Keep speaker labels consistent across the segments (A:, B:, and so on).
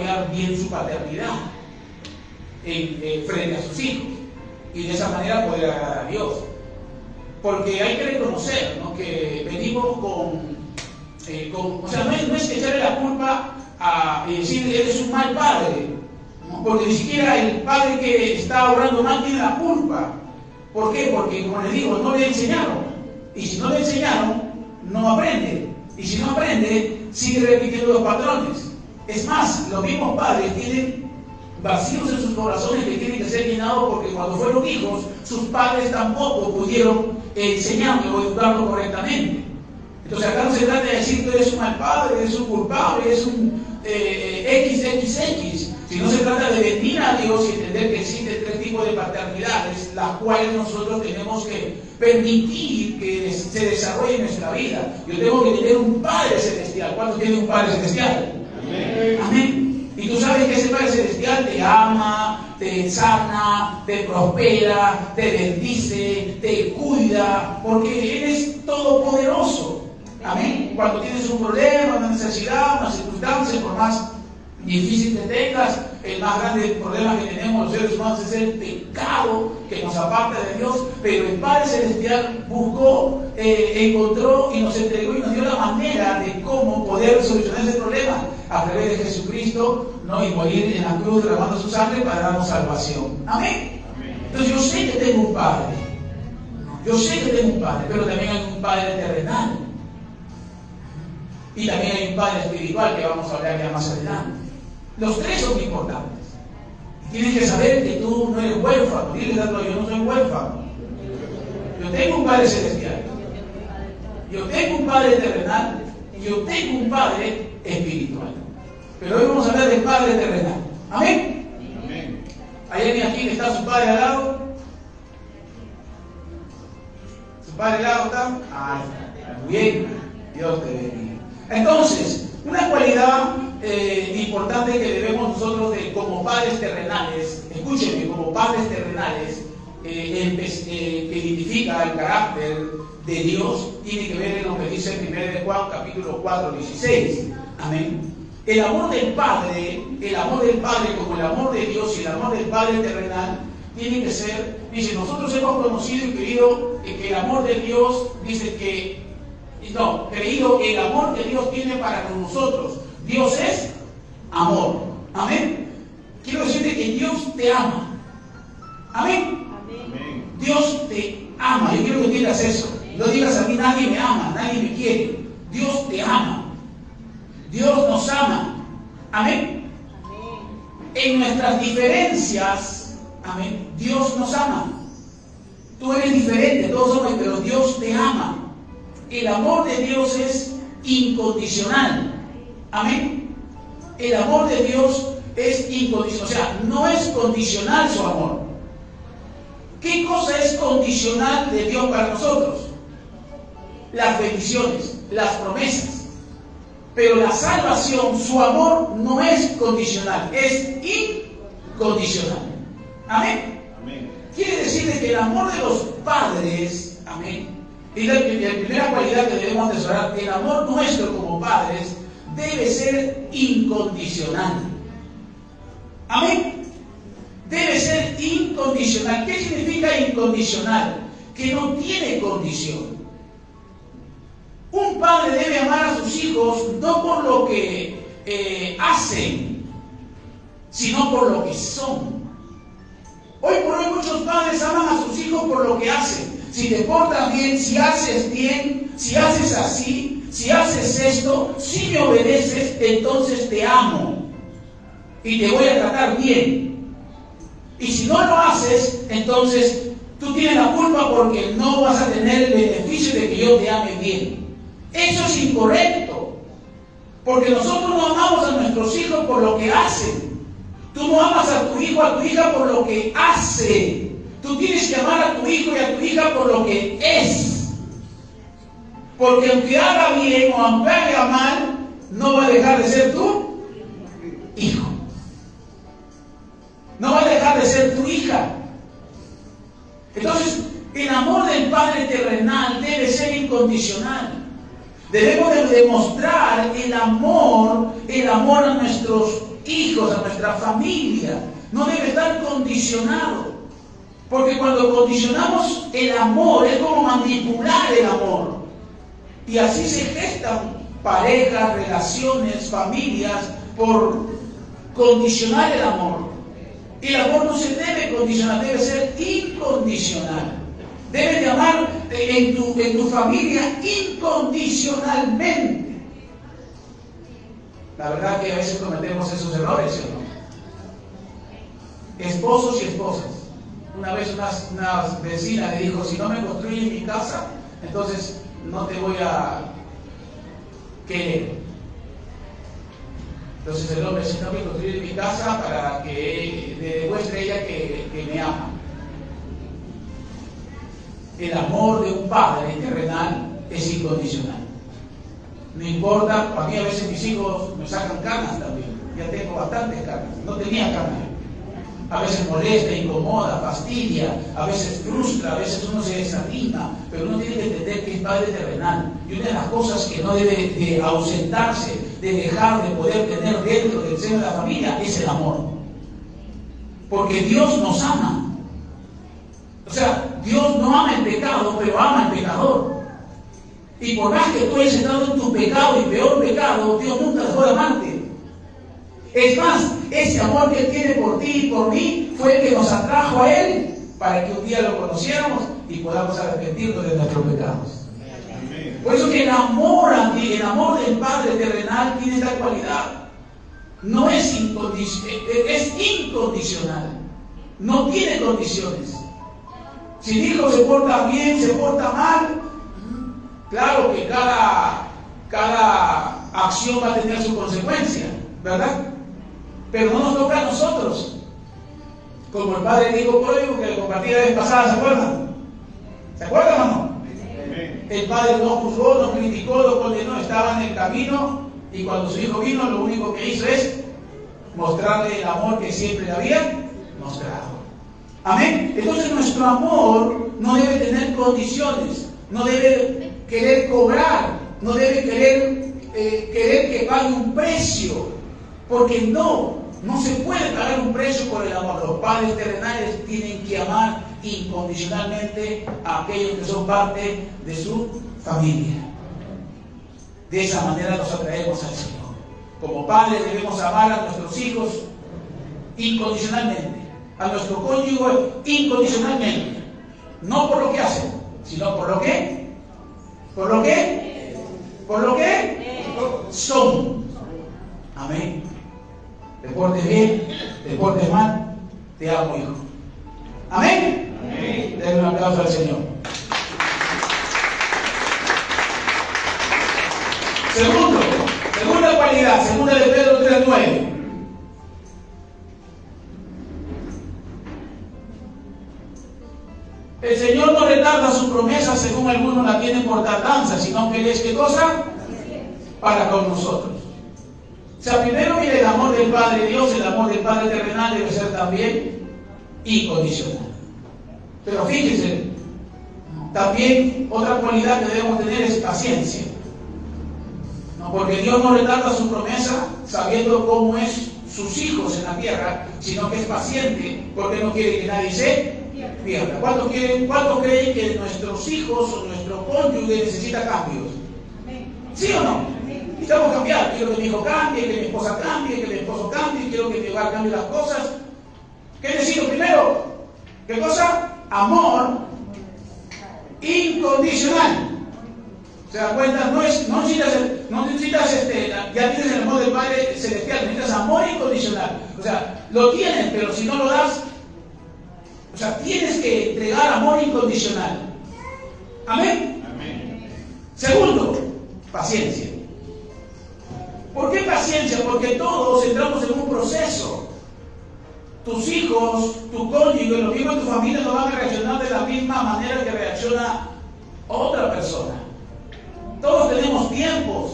A: desarrollar bien su paternidad frente a sus hijos, y de esa manera poder agradar a Dios. Porque hay que reconocer, ¿no?, que venimos o sea, no es echarle la culpa y decir eres un mal padre, ¿no? Porque ni siquiera el padre que está obrando mal tiene la culpa. ¿Por qué? Porque, como les digo, no le enseñaron, y si no le enseñaron, no aprende, y si no aprende, sigue repitiendo los patrones. Es más, los mismos padres tienen vacíos en sus corazones que tienen que ser llenados, porque cuando fueron hijos, sus padres tampoco pudieron enseñarlo o educarlo correctamente. Entonces acá no se trata de decir que eres un mal padre, eres un culpable, eres un XXX, sino se trata de venir a Dios y entender que existen tres tipos de paternidades, las cuales nosotros tenemos que permitir que se desarrolle en nuestra vida. Yo tengo que tener un Padre Celestial. ¿Cuántos tienen un Padre Celestial? Amén. Amén. Y tú sabes que ese Padre Celestial te ama, te sana, te prospera, te bendice, te cuida, porque Él es todopoderoso. Amén. Cuando tienes un problema, una necesidad, una circunstancia, por más difícil que tengas, el más grande problema que tenemos los seres humanos es el pecado que nos aparta de Dios, pero el Padre Celestial buscó, encontró y nos entregó y nos dio la manera de cómo poder solucionar ese problema a través de Jesucristo, ¿no?, y morir en la cruz derramando su sangre para darnos salvación. Amén. Entonces yo sé que tengo un Padre, pero también hay un Padre terrenal. Y también hay un Padre espiritual que vamos a hablar ya más adelante. Los tres son importantes. Tienes que saber que tú no eres huérfano. Dile tanto, yo no soy huérfano. Yo tengo un Padre celestial. Yo tengo un Padre terrenal. Yo tengo un Padre espiritual. Pero hoy vamos a hablar del Padre terrenal. ¿Amén? Amén. ¿Hay alguien aquí que está su Padre al lado? ¿Su Padre al lado está? Ah, está. Muy bien. Dios te bendiga. Entonces, una cualidad importante que debemos nosotros como padres terrenales, escúchenme, como padres terrenales, que identifica el carácter de Dios, tiene que ver en lo que dice 1 Juan capítulo 4, 16. Amén. El amor del Padre como el amor de Dios y el amor del Padre terrenal tiene que ser, dice, nosotros hemos conocido y querido que el amor de Dios, dice que creído el amor que Dios tiene para con nosotros. Dios es amor. Amén. Quiero decirte que Dios te ama. Amén. Amén. Dios te ama. Yo quiero que entiendas eso. No digas a mí, nadie me ama, nadie me quiere. Dios te ama. Dios nos ama. Amén. Amén. En nuestras diferencias, amén, Dios nos ama. Tú eres diferente, todos somos, pero Dios te ama. El amor de Dios es incondicional. Amén. El amor de Dios es incondicional. O sea, no es condicional su amor. ¿Qué cosa es condicional de Dios para nosotros? Las bendiciones, las promesas. Pero la salvación, su amor no es condicional, es incondicional. Amén. Amén. Quiere decir que el amor de los padres, amén, y la primera cualidad que debemos atesorar, el amor nuestro como padres debe ser incondicional. Amén. Debe ser incondicional. ¿Qué significa incondicional? Que no tiene condición. Un padre debe amar a sus hijos no por lo que hacen, sino por lo que son. Hoy por hoy muchos padres aman a sus hijos por lo que hacen. Si te portas bien, si haces así, si haces esto, si me obedeces, entonces te amo y te voy a tratar bien. Y si no lo haces, entonces tú tienes la culpa porque no vas a tener el beneficio de que yo te ame bien. Eso es incorrecto, porque nosotros no amamos a nuestros hijos por lo que hacen. Tú no amas a tu hijo, a tu hija por lo que hace. Tú tienes que amar a tu hijo y a tu hija por lo que es. Porque aunque haga bien o aunque haga mal, no va a dejar de ser tu hijo. No va a dejar de ser tu hija. Entonces, el amor del Padre terrenal debe ser incondicional. Debemos de demostrar el amor a nuestros hijos, a nuestra familia, no debe estar condicionado. Porque cuando condicionamos el amor, es como manipular el amor. Y así se gestan parejas, relaciones, familias, por condicionar el amor. Y el amor no se debe condicionar, debe ser incondicional. Debes de amar en tu familia incondicionalmente. La verdad que a veces cometemos esos errores, ¿sí o no? Esposos y esposas. Una vez una vecina le dijo, si no me construyes mi casa, entonces no te voy a querer. Entonces el hombre, si no me construye mi casa para que le demuestre ella que me ama. El amor de un padre terrenal es incondicional. No importa, a mí a veces mis hijos me sacan canas también. Ya tengo bastantes canas. No tenía canas. A veces molesta, incomoda, fastidia, a veces frustra, a veces uno se desanima, pero uno tiene que entender que es padre terrenal. Y una de las cosas que no debe de ausentarse, de dejar de poder tener dentro del seno de la familia, es el amor. Porque Dios nos ama. O sea, Dios no ama el pecado, pero ama al pecador. Y por más que tú hayas estado en tu pecado y peor pecado, Dios nunca dejó de amarte. Es más, ese amor que Él tiene por ti y por mí fue el que nos atrajo a Él para que un día lo conociéramos y podamos arrepentirnos de nuestros pecados. Por eso que el amor del Padre terrenal tiene esta cualidad. No es incondicional, es incondicional. No tiene condiciones. Si el hijo se porta bien, se porta mal, claro que cada acción va a tener su consecuencia, ¿verdad? Pero no nos toca a nosotros. Como el padre dijo por hoy, que le compartí la vez pasada, ¿se acuerdan? ¿Se acuerdan o no? El padre no juzgó, no criticó, no condenó, estaba en el camino y cuando su hijo vino, lo único que hizo es mostrarle el amor que siempre le había mostrado. Amén. Entonces nuestro amor no debe tener condiciones, no debe querer cobrar, no debe querer que pague un precio, porque no se puede pagar un precio por el amor. Los padres terrenales tienen que amar incondicionalmente a aquellos que son parte de su familia. De esa manera nos atraemos al Señor. Como padres debemos amar a nuestros hijos incondicionalmente, a nuestro cónyuge incondicionalmente, no por lo que hacen, sino por lo que son. Amén. Te portes bien, te portes mal, te amo, hijo. Amén. Amén. Denle un aplauso al Señor. Segunda cualidad, segunda de Pedro 3:9. El Señor no retarda su promesa según algunos la tienen por tardanza, sino que Él es ¿qué cosa? Para con nosotros. O sea, primero viene el amor del Padre Dios, el amor del Padre terrenal debe ser también incondicional. Pero fíjense, también otra cualidad que debemos tener es paciencia. No, porque Dios no retarda su promesa sabiendo cómo es sus hijos en la tierra, sino que es paciente porque no quiere que nadie se pierda. ¿Cuántos creen que nuestros hijos o nuestro cónyuge necesita cambios? ¿Sí o no? Necesitamos cambiar. Quiero que mi hijo cambie, que mi esposa cambie, que mi esposo cambie, quiero que mi hogar cambie las cosas. ¿Qué necesito primero? ¿Qué cosa? Amor incondicional. ¿Se dan cuenta? No necesitas ya tienes el amor del Padre Celestial, necesitas amor incondicional. O sea, lo tienes, pero si no lo das, o sea, tienes que entregar amor incondicional. Amén. Amén. Segundo, paciencia. ¿Por qué paciencia? Porque todos entramos en un proceso. Tus hijos, tu cónyuge, los miembros de tu familia no van a reaccionar de la misma manera que reacciona otra persona. Todos tenemos tiempos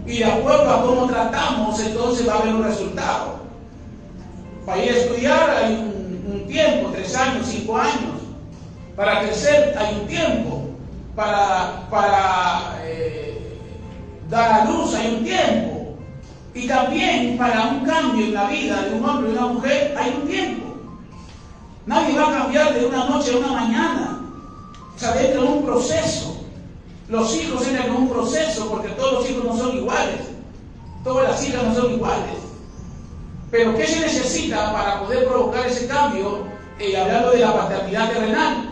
A: y de acuerdo a cómo tratamos, entonces va a haber un resultado. Para ir a estudiar hay un tiempo, 3 años, 5 años. Para crecer hay un tiempo. Para dar a luz hay un tiempo. Y también para un cambio cambio en la vida de un hombre y una mujer, hay un tiempo. Nadie va a cambiar de una noche a una mañana. O sea, entra en un proceso. Los hijos entran en un proceso porque todos los hijos no son iguales. Todas las hijas no son iguales. Pero ¿qué se necesita para poder provocar ese cambio? Hablando de la paternidad terrenal.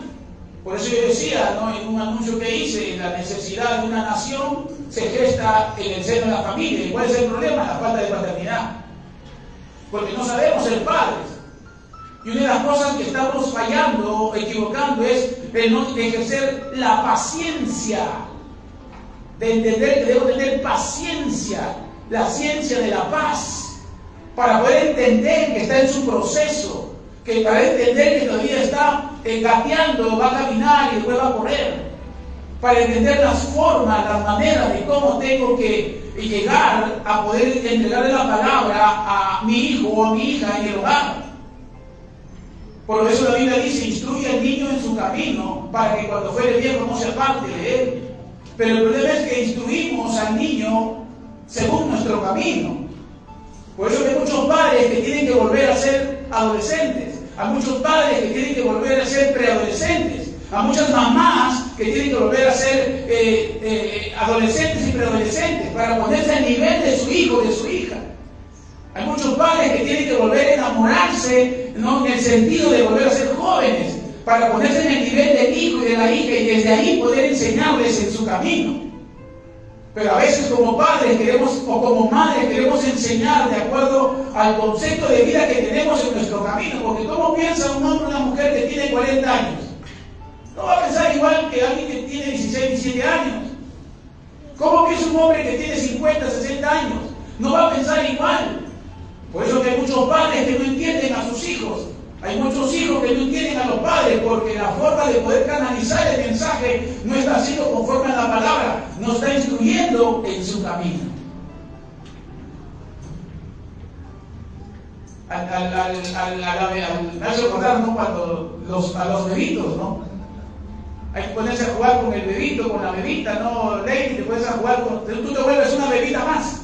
A: Por eso yo decía, ¿no?, en un anuncio que hice, la necesidad de una nación se gesta en el seno de la familia. ¿Y cuál es el problema? La falta de paternidad. Porque no sabemos ser padres. Y una de las cosas que estamos fallando, equivocando, es el no ejercer la paciencia. De entender que debo tener paciencia, la ciencia de la paz, para poder entender que está en su proceso. Que para entender que todavía está gateando, va a caminar y después va a correr. Para entender las formas, las maneras de cómo tengo que llegar a poder entregarle la palabra a mi hijo o a mi hija en el hogar. Por eso la Biblia dice, instruye al niño en su camino, para que cuando fuere viejo no se aparte de él. Pero el problema es que instruimos al niño según nuestro camino. Por eso hay muchos padres que tienen que volver a ser adolescentes. Hay muchos padres que tienen que volver a ser preadolescentes. Hay muchas mamás que tienen que volver a ser adolescentes y preadolescentes para ponerse al nivel de su hijo o de su hija. Hay muchos padres que tienen que volver a enamorarse, ¿no?, en el sentido de volver a ser jóvenes, para ponerse en el nivel del hijo y de la hija y desde ahí poder enseñarles en su camino. Pero a veces como padres queremos, o como madres queremos enseñar de acuerdo al concepto de vida que tenemos en nuestro camino. Porque ¿cómo piensa un hombre o una mujer que tiene 40 años? No va a pensar igual que alguien que tiene 16, 17 años. ¿Cómo piensa un hombre que tiene 50, 60 años? No va a pensar igual. Por eso que hay muchos padres que no entienden a sus hijos. Hay muchos hijos que no entienden a los padres porque la forma de poder canalizar el mensaje no está siendo conforme a la palabra, no está instruyendo en su camino. Me hace recordar, ¿no?, cuando a los bebitos, ¿no? Hay que ponerse a jugar con el bebito, con la bebita, ¿no? Lady, te puedes a jugar con... Tú te vuelves una bebita más,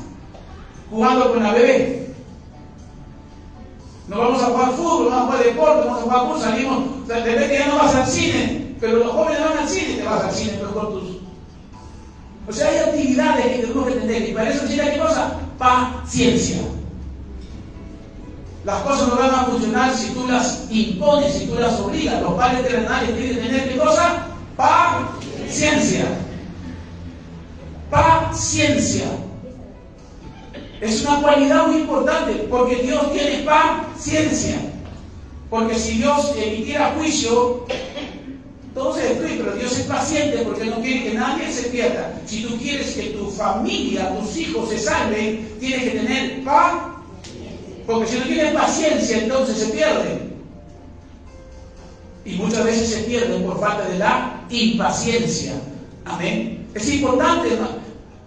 A: jugando con la bebé. No vamos a jugar fútbol, vamos a jugar deporte, vamos a jugar fútbol, salimos, de repente ya no vas al cine, pero los jóvenes van al cine, te vas al cine pues con tus... O sea, hay actividades que tenemos que entender, y para eso necesita ¿qué cosa? Paciencia. Las cosas no van a funcionar si tú las impones, si tú las obligas. Los padres terrenales tienen que tener ¿qué cosa? Paciencia. Paciencia. Es una cualidad muy importante, porque Dios tiene paciencia. Porque si Dios emitiera juicio, todo se destruye, pero Dios es paciente porque no quiere que nadie se pierda. Si tú quieres que tu familia, tus hijos se salven, tienes que tener paciencia. Porque si no tienes paciencia, entonces se pierden. Y muchas veces se pierden por falta de la impaciencia. Amén. Es importante,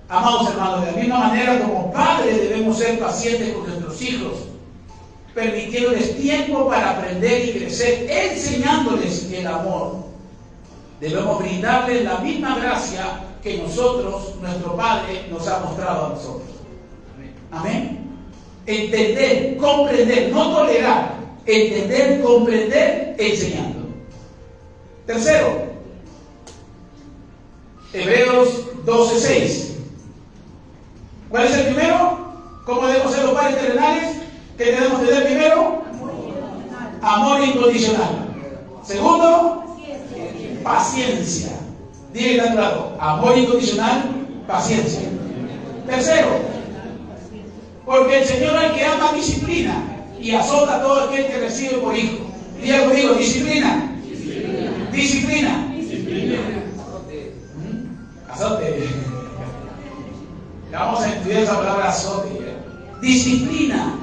A: amados hermanos, de la misma manera como padres debemos ser pacientes con nuestros hijos, permitiéndoles tiempo para aprender y crecer, enseñándoles el amor. Debemos brindarles la misma gracia que nosotros, nuestro Padre, nos ha mostrado a nosotros. Amén. Entender, comprender, no tolerar. Entender, comprender, enseñando. Tercero, Hebreos 12:6. ¿Cuál es el primero? ¿Cómo debemos ser los padres terrenales? ¿Qué debemos tener primero? Amor incondicional. Segundo, paciencia. Díganle a tu lado, amor incondicional, paciencia. Tercero, porque el Señor al que ama disciplina y azota a todo aquel que recibe por hijo. Diga conmigo, disciplina. Disciplina. Azote. Vamos a estudiar esa palabra azote. Disciplina.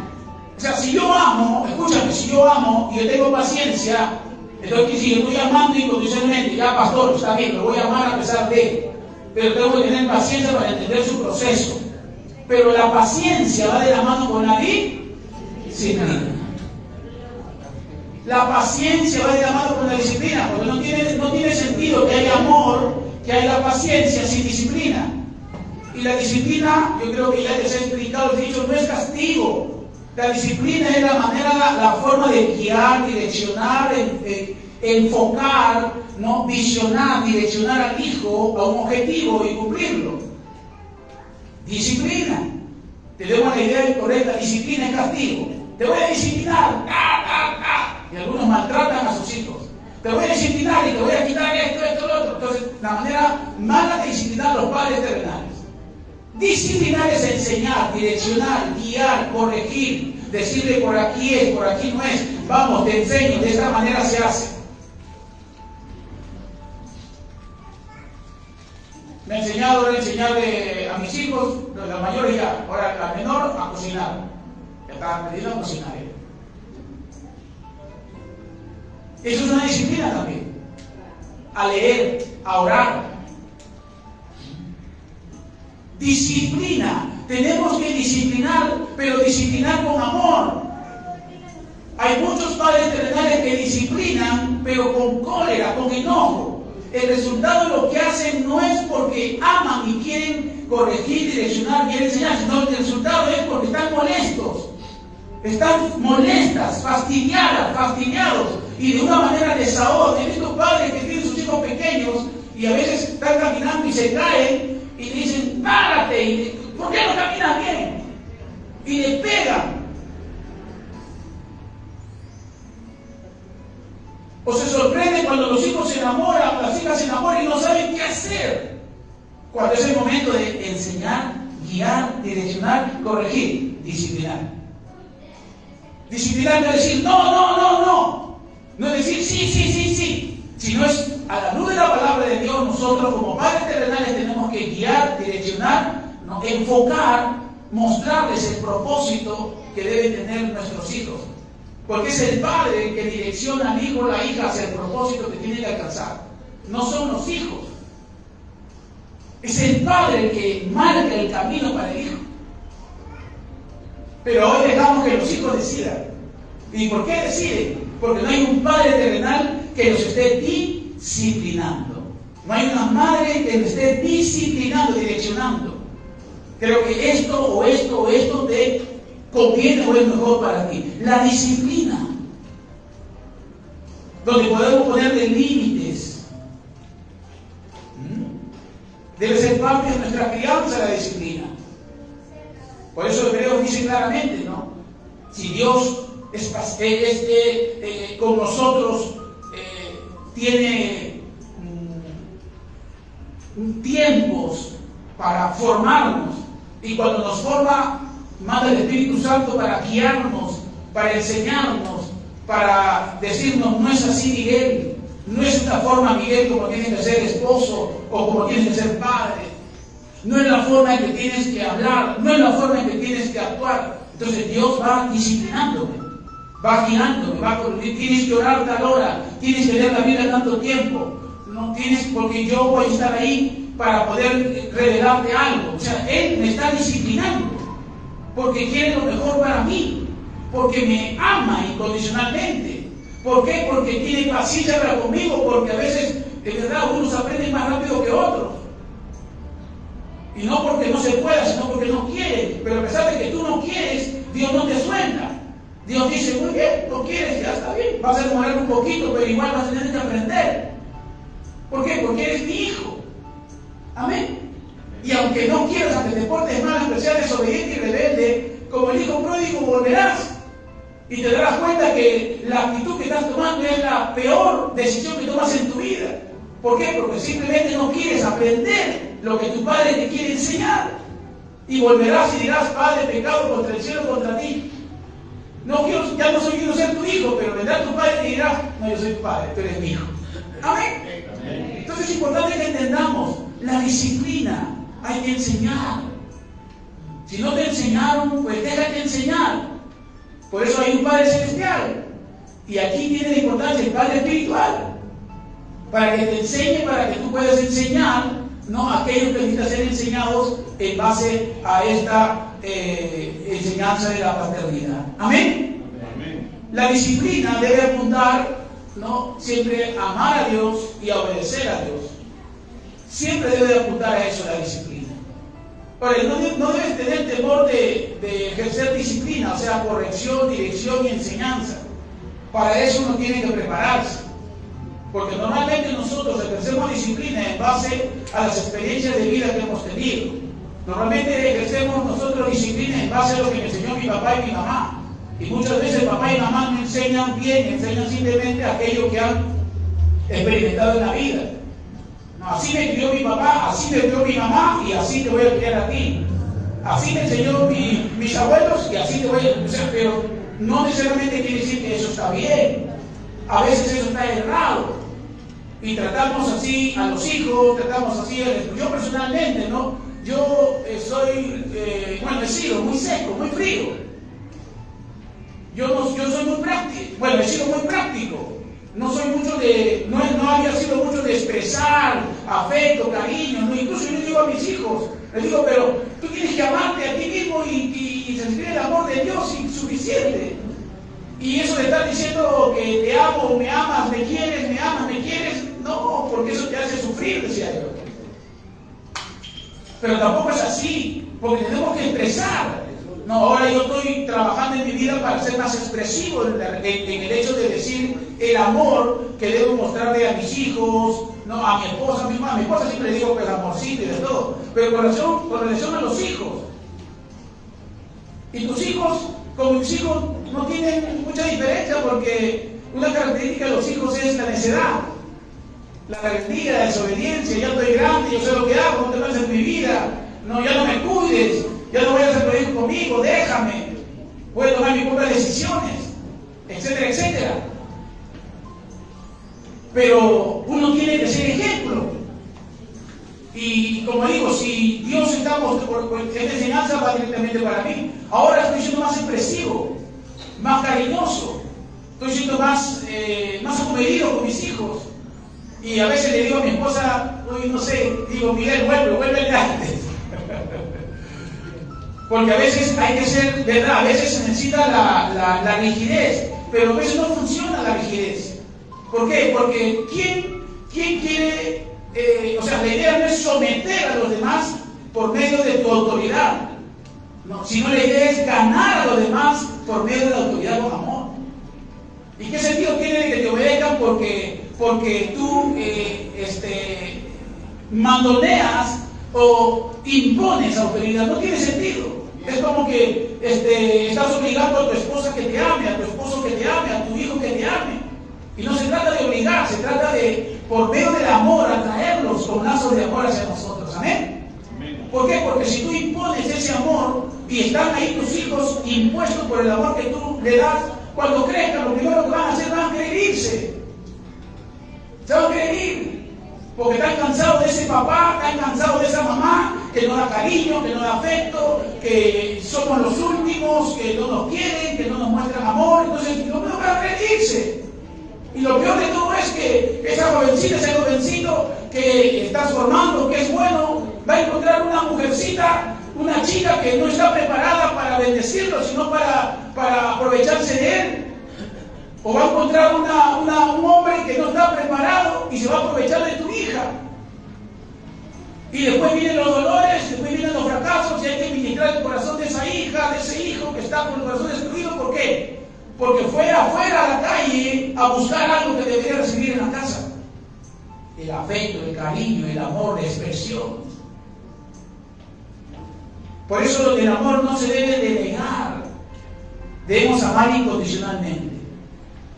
A: O sea, si yo amo, escúchame, si yo amo y yo tengo paciencia, entonces si yo estoy amando incondicionalmente, ya pastor, está bien, lo voy a amar a pesar de, pero tengo que tener paciencia para entender su proceso. Pero la paciencia va de la mano con la disciplina. La paciencia va de la mano con la disciplina, porque no tiene sentido que haya amor, que haya paciencia sin disciplina. Y la disciplina, yo creo que ya les he explicado, les he dicho, no es castigo. La disciplina es la manera, la forma de guiar, direccionar, enfocar, ¿no? Visionar, direccionar al hijo a un objetivo y cumplirlo. Disciplina. Tenemos la idea correcta, disciplina es castigo. Te voy a disciplinar. Y algunos maltratan a sus hijos. Te voy a disciplinar y te voy a quitar esto, lo otro. Entonces, la manera mala de disciplinar a los padres terrenales. Disciplinar es enseñar, direccionar, guiar, corregir, decirle por aquí es, por aquí no es. Vamos, te enseño, de esta manera se hace. Me he enseñado a enseñarle a mis hijos, la mayor ya, ahora la menor a cocinar. Ya está aprendiendo a cocinar. Eso es una disciplina también. A leer, a orar. Disciplina. Tenemos que disciplinar, pero disciplinar con amor. Hay muchos padres terrenales que disciplinan, pero con cólera, con enojo. El resultado de lo que hacen no es porque aman y quieren corregir, direccionar, quieren enseñar, sino que el resultado es porque están molestos. Están molestas, fastidiadas, fastidiados. Y de una manera desahogan. He visto padres que tienen sus hijos pequeños y a veces están caminando y se caen y le dicen, párate, y, ¿por qué no caminas bien? Y le pegan. O se sorprende cuando los hijos se enamoran, las hijas se enamoran y no saben qué hacer. Cuando es el momento de enseñar, guiar, direccionar, corregir, disciplinar. Disciplinar no es decir, no. No es decir sí. Sino es a la luz de la palabra de Dios, nosotros como padres terrenales tenemos que guiar, direccionar, ¿no? Enfocar, mostrarles el propósito que deben tener nuestros hijos. Porque es el padre que direcciona al hijo o la hija hacia el propósito que tiene que alcanzar. No son los hijos. Es el padre el que marca el camino para el hijo. Pero hoy dejamos que los hijos decidan. ¿Y por qué deciden? Porque no hay un padre terrenal que los esté disciplinando. No hay una madre que los esté disciplinando, direccionando. Creo que esto te conviene o es mejor para ti. La disciplina. Donde podemos ponerle límites. Debe ser parte de nuestra crianza la disciplina. Por eso Hebreos dice claramente, ¿no? Si Dios con nosotros tiene tiempos para formarnos, y cuando nos forma manda el Espíritu Santo para guiarnos, para enseñarnos, para decirnos, no es así Miguel, no es esta forma Miguel como tienes que ser esposo o como tienes que ser padre, no es la forma en que tienes que hablar, no es la forma en que tienes que actuar. Entonces Dios va disciplinándome, va guiándome, tienes que orar tal hora, tienes que leer la Biblia tanto tiempo, no tienes, porque yo voy a estar ahí para poder revelarte algo. O sea, Él me está disciplinando porque quiere lo mejor para mí, porque me ama incondicionalmente. ¿Por qué? Porque tiene paciencia para conmigo, porque a veces, de verdad, unos aprenden más rápido que otros. Y no porque no se pueda, sino porque no quieren. Pero a pesar de que tú no quieres, Dios no te suelta. Dios dice, muy bien, no quieres, ya está bien. Vas a demorar un poquito, pero igual vas a tener que aprender. ¿Por qué? Porque eres mi hijo. Amén. Y aunque no quieras, aunque te portes mal, aunque seas desobediente y rebelde, como el hijo pródigo volverás. Y te darás cuenta que la actitud que estás tomando es la peor decisión que tomas en tu vida. ¿Por qué? Porque simplemente no quieres aprender lo que tu padre te quiere enseñar. Y volverás y dirás, Padre, pecado contra el cielo, contra ti. No quiero, ya no quiero ser tu hijo, pero vendrá tu padre y te dirá, no, yo soy tu padre, tú eres mi hijo. Amén. Entonces es importante que entendamos la disciplina. Hay que enseñar. Si no te enseñaron, pues déjate enseñar. Por eso hay un Padre Celestial. Y aquí tiene la importancia el Padre Espiritual. Para que te enseñe, para que tú puedas enseñar, ¿no? Aquellos que necesitan ser enseñados en base a esta enseñanza de la paternidad. ¿Amén? Amén. La disciplina debe apuntar, ¿no? Siempre a amar a Dios y a obedecer a Dios. Siempre debe apuntar a eso la disciplina. Ahora, no debes tener temor de ejercer disciplina, o sea, corrección, dirección y enseñanza. Para eso uno tiene que prepararse. Porque normalmente nosotros ejercemos disciplina en base a las experiencias de vida que hemos tenido. Normalmente ejercemos nosotros disciplina en base a lo que me enseñó mi papá y mi mamá. Y muchas veces papá y mamá no enseñan bien, enseñan simplemente aquello que han experimentado en la vida. No, así me crió mi papá, así me crió mi mamá y así te voy a criar a ti. Así me enseñó mis abuelos y así te voy a enseñar. Pero no necesariamente quiere decir que eso está bien. A veces eso está errado. Y tratamos así a los hijos, tratamos así a yo personalmente, ¿no? Yo soy, bueno, he sido muy seco, muy frío. Yo soy muy práctico, bueno, he sido muy práctico. No soy mucho de, no había sido mucho de expresar afecto, cariño, ¿no? Incluso yo le digo a mis hijos, les digo, pero tú tienes que amarte a ti mismo y sentir el amor de Dios insuficiente. Y eso de estar diciendo que te amo, me amas, me quieres, me amas, me quieres, no, porque eso te hace sufrir, decía yo. Pero tampoco es así, porque tenemos que expresar. No, ahora yo estoy trabajando en mi vida para ser más expresivo en el hecho de decir el amor que debo mostrarle a mis hijos, no, a mi esposa, a mi esposa siempre le digo que el amorcito y de todo, pero con relación a los hijos. Y tus hijos, con mis hijos, no tienen mucha diferencia porque una característica de los hijos es la necedad, la rebeldía, la desobediencia. Ya estoy grande, yo sé lo que hago, no te metas en mi vida, no, ya no me cuides, ya no vayas a pedir conmigo, déjame, voy a tomar mis propias decisiones, etcétera, etcétera. Pero uno tiene que ser ejemplo. Y como digo, si Dios está esta enseñanza va directamente para mí. Ahora estoy siendo más expresivo, más cariñoso, estoy siendo más acomedido con mis hijos. Y a veces le digo a mi esposa, uy, no sé, digo, Miguel, vuelve el antes. Porque a veces hay que ser, ¿verdad? A veces se necesita la rigidez, pero a veces no funciona la rigidez. ¿Por qué? Porque ¿quién quiere, o sea, la idea no es someter a los demás por medio de tu autoridad, no, sino la idea es ganar a los demás por medio de la autoridad con amor. ¿Y qué sentido tiene de que te obedezcan porque tú mandoneas o impones autoridad? No tiene sentido. Es como que estás obligando a tu esposa que te ame, a tu esposo que te ame, a tu hijo que te ame. Y no se trata de obligar, se trata de, por medio del amor, atraerlos con lazos de amor hacia nosotros. ¿Amén? ¿Por qué? Porque si tú impones ese amor y están ahí tus hijos impuestos por el amor que tú le das, cuando crezcan, lo primero que van a hacer, van a querer irse. Se van a querer ir. Porque están cansados de ese papá, están cansados de esa mamá que no da cariño, que no da afecto, que somos los últimos, que no nos quieren, que no nos muestran amor. Entonces, lo primero que van a querer irse. Y lo peor de todo es que esa jovencita, ese jovencito que estás formando, que es bueno, va a encontrar una mujercita, una chica que no está preparada para bendecirlo, sino para aprovecharse de él. O va a encontrar un hombre que no está preparado y se va a aprovechar de tu hija. Y después vienen los dolores, después vienen los fracasos y hay que ministrar el corazón de esa hija, de ese hijo que está con el corazón destruido. ¿Por qué? Porque fue afuera a la calle a buscar algo que debería recibir en la casa. El afecto, el cariño, el amor, la expresión. Por eso el amor no se debe delegar. Debemos amar incondicionalmente.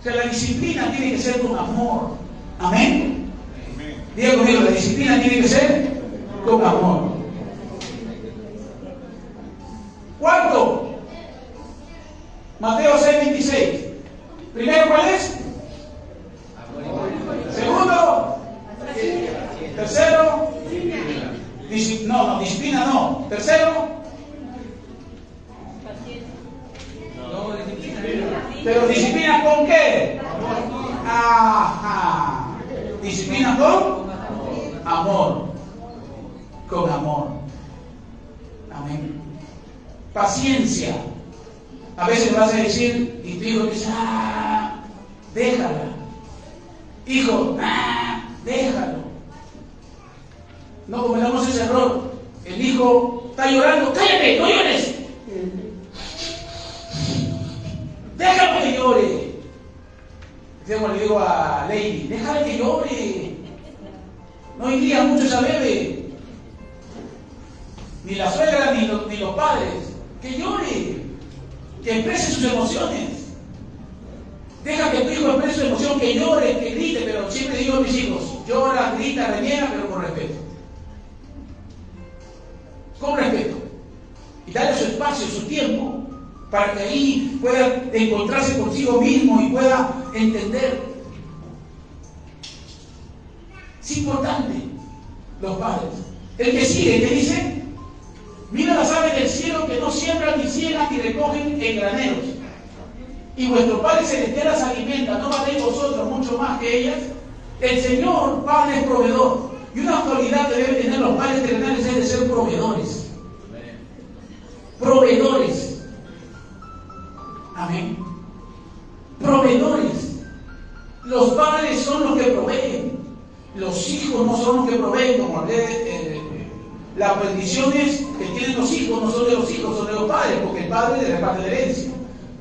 A: O sea, la disciplina tiene que ser con amor. ¿Amén? Diga conmigo, la disciplina tiene que ser con amor. Cuarto, Mateo 6:26. Primero, ¿cuál es? Segundo. Tercero. Disciplina no. Tercero. Pero disciplina con qué? Ajá. Disciplina con amor. Con amor. Amén. Paciencia. A veces vas a decir, y tu hijo dice, déjala. Hijo, déjalo. No cometamos ese error. El hijo Está llorando, cállate, no llores. Déjame que llore. Como le digo a Lady, déjame que llore. No iría mucho esa bebé. Ni la suegra ni los padres. Que llore. Que exprese sus emociones. Deja que tu hijo exprese su emoción, que llore, que grite, pero siempre digo a mis hijos, llora, grita, reniega, pero con respeto. Con respeto. Y darle su espacio, su tiempo, para que ahí pueda encontrarse consigo mismo y pueda entender. Es importante, los padres. El que sigue, que dice, mira las aves del cielo que no siembran ni ciegan ni recogen en graneros. Y vuestro Padre Celestial las alimenta, ¿no valéis vosotros mucho más que ellas? El Señor, Padre, es proveedor. Y una cualidad que deben tener los padres terrenales es de ser proveedores. Proveedores. Amén. Proveedores. Los padres son los que proveen. Los hijos no son los que proveen, como hablé. Las bendiciones que tienen los hijos no son de los hijos, son de los padres, porque el padre le reparte la herencia.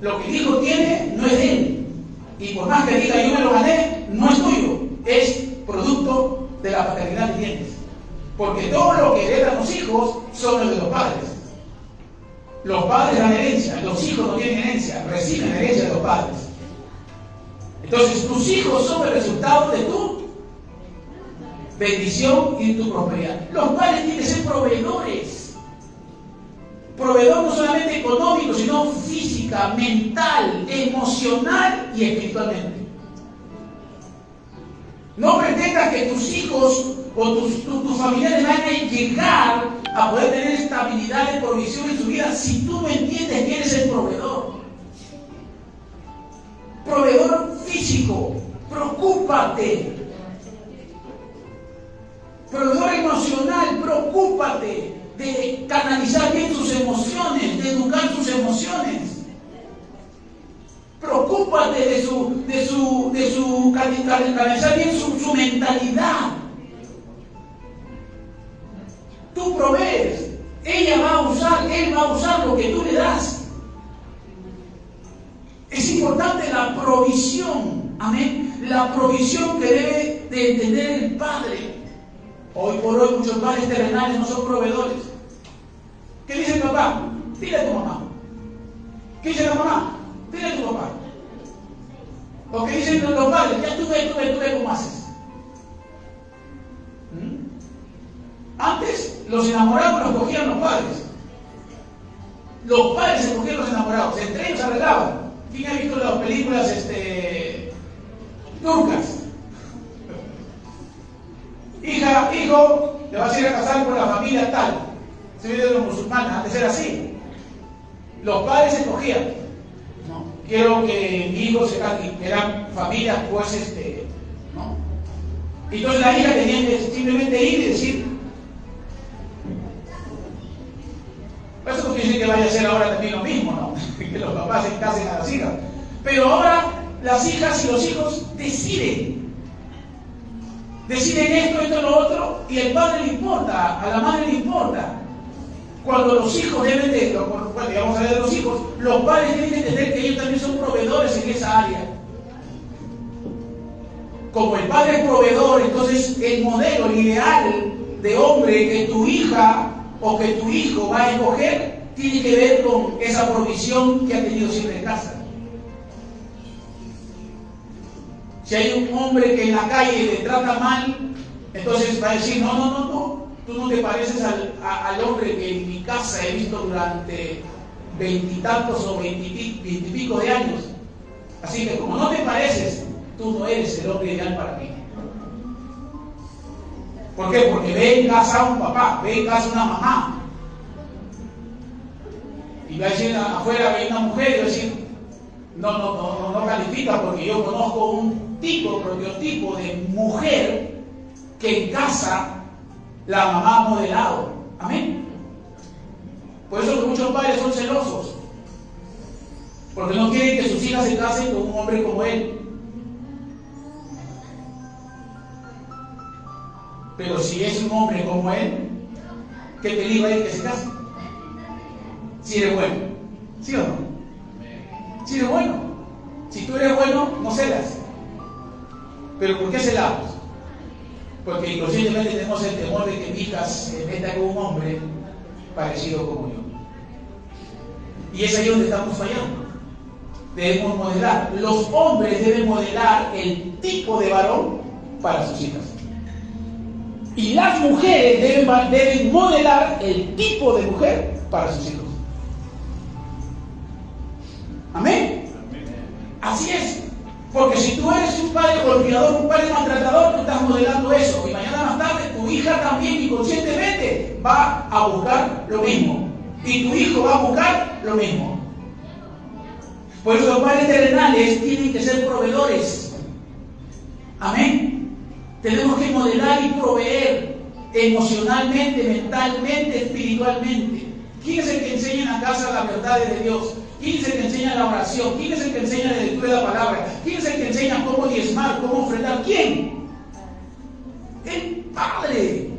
A: Lo que el hijo tiene no es de él. Y por más que diga yo me lo gané, no es tuyo. Es producto de la paternidad que tienes. Porque todo lo que heredan los hijos son los de los padres. Los padres dan herencia, los hijos no tienen herencia, reciben herencia de los padres. Entonces tus hijos son el resultado de tu bendición y de tu prosperidad. Los padres tienen que ser proveedores. Proveedor no solamente económico, sino física, mental, emocional y espiritualmente. No pretendas que tus hijos o tus familiares van a llegar a poder tener estabilidad y provisión en su vida si tú no entiendes que eres el proveedor. Proveedor físico, preocúpate. Proveedor emocional, preocúpate de canalizar bien sus emociones, de educar sus emociones. Preocúpate de canalizar bien su mentalidad. Tú provees, ella va a usar, él va a usar lo que tú le das. Es importante la provisión, amén, la provisión que debe de entender el padre. Hoy por hoy muchos padres terrenales no son proveedores. ¿Qué dice el papá? Dile a tu mamá. ¿Qué dice la mamá? Dile a tu papá. ¿O qué dicen los padres? Ya tú ve cómo haces. Antes los enamorados los cogían los padres. Los padres se cogían los enamorados. Entre ellos se arreglaban. ¿Quién ha visto las películas turcas? Hija, hijo, le vas a ir a casar con la familia tal. Se viene de los musulmanes, antes era así. Los padres se cogían. ¿No? Quiero que mi hijo se case, eran familias, pues, ¿no? Entonces la hija tenía que simplemente ir y decir. Eso no quiere decir que vaya a ser ahora también lo mismo, ¿no? Que los papás se casen a las hijas. Pero ahora las hijas y los hijos deciden. Deciden esto, lo otro, y al padre le importa, a la madre le importa. Cuando los hijos deben de, bueno, vamos a hablar de los hijos, los padres tienen que entender que ellos también son proveedores en esa área. Como el padre es proveedor, entonces el modelo, el ideal de hombre que tu hija o que tu hijo va a escoger, tiene que ver con esa provisión que ha tenido siempre en casa. Si hay un hombre que en la calle le trata mal, entonces va a decir, no, tú no te pareces al hombre que en mi casa he visto durante 20 y tantos o 20 y pico de años. Así que como no te pareces, tú no eres el hombre ideal para mí. ¿Por qué? Porque ve en casa a un papá, ve en casa a una mamá. Y va a decir afuera ve una mujer y va a decir, no califica porque yo conozco un prototipo de mujer que en casa la mamá ha modelado. Amén. Por eso que muchos padres son celosos, porque no quieren que sus hijas se casen con un hombre como él. Pero si es un hombre como él, ¿qué peligro hay que se case? si eres bueno. ¿Sí o no? Si eres bueno. Si tú eres bueno, no celas. ¿Pero por qué celamos? Porque inconscientemente tenemos el temor de que mi hija se meta con un hombre parecido como yo. Y es ahí donde estamos fallando. Debemos modelar. Los hombres deben modelar el tipo de varón para sus hijas. Y las mujeres deben modelar el tipo de mujer para sus hijos. Amén. Así es. Porque si tú eres un padre golpeador, un padre maltratador, tú estás modelando eso. Y mañana más tarde tu hija también inconscientemente va a buscar lo mismo. Y tu hijo va a buscar lo mismo. Por eso los padres terrenales tienen que ser proveedores. Amén. Tenemos que modelar y proveer emocionalmente, mentalmente, espiritualmente. ¿Quién es el que enseña en la casa las verdades de Dios? ¿Quién es el que enseña la oración? ¿Quién es el que enseña la lectura de la palabra? ¿Quién es el que enseña cómo diezmar, cómo ofrendar? ¿Quién? El Padre.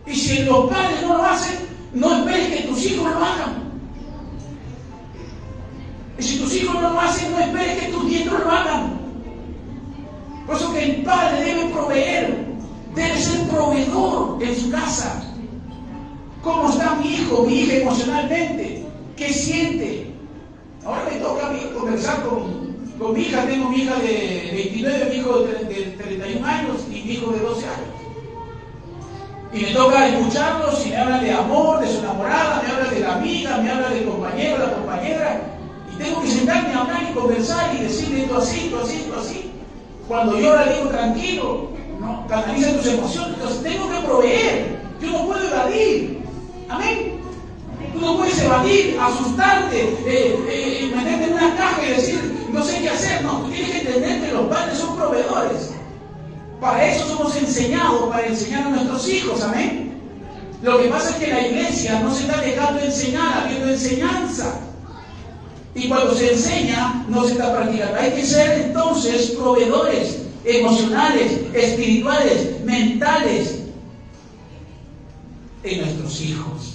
A: Y si los padres no lo hacen, no esperes que tus hijos lo hagan. Y si tus hijos no lo hacen, no esperes que tus nietos lo hagan. Por eso que el padre debe proveer, debe ser proveedor en su casa. ¿Cómo está mi hijo, mi hija emocionalmente? ¿Qué siente? Ahora me toca a mí conversar con mi hija. Tengo mi hija de 29, mi hijo de 31 años y mi hijo de 12 años. Y me toca escucharlos y me hablan de amor, de su enamorada, me hablan de la amiga, me hablan del compañero, la compañera. Y tengo que sentarme a hablar y conversar y decirle esto así, esto así, esto así. Cuando llora le digo tranquilo, ¿no? Canaliza tus emociones. Entonces tengo que proveer. Yo no puedo evadir. Amén. Tú no puedes evadir, asustarte, meterte en una caja y decir no sé qué hacer. No, tú tienes que entender que los padres son proveedores. Para eso somos enseñados, para enseñar a nuestros hijos. Amén. Lo que pasa es que la iglesia no se está dejando enseñar, habiendo enseñanza. Y cuando se enseña, no se está practicando. Hay que ser entonces proveedores emocionales, espirituales, mentales en nuestros hijos.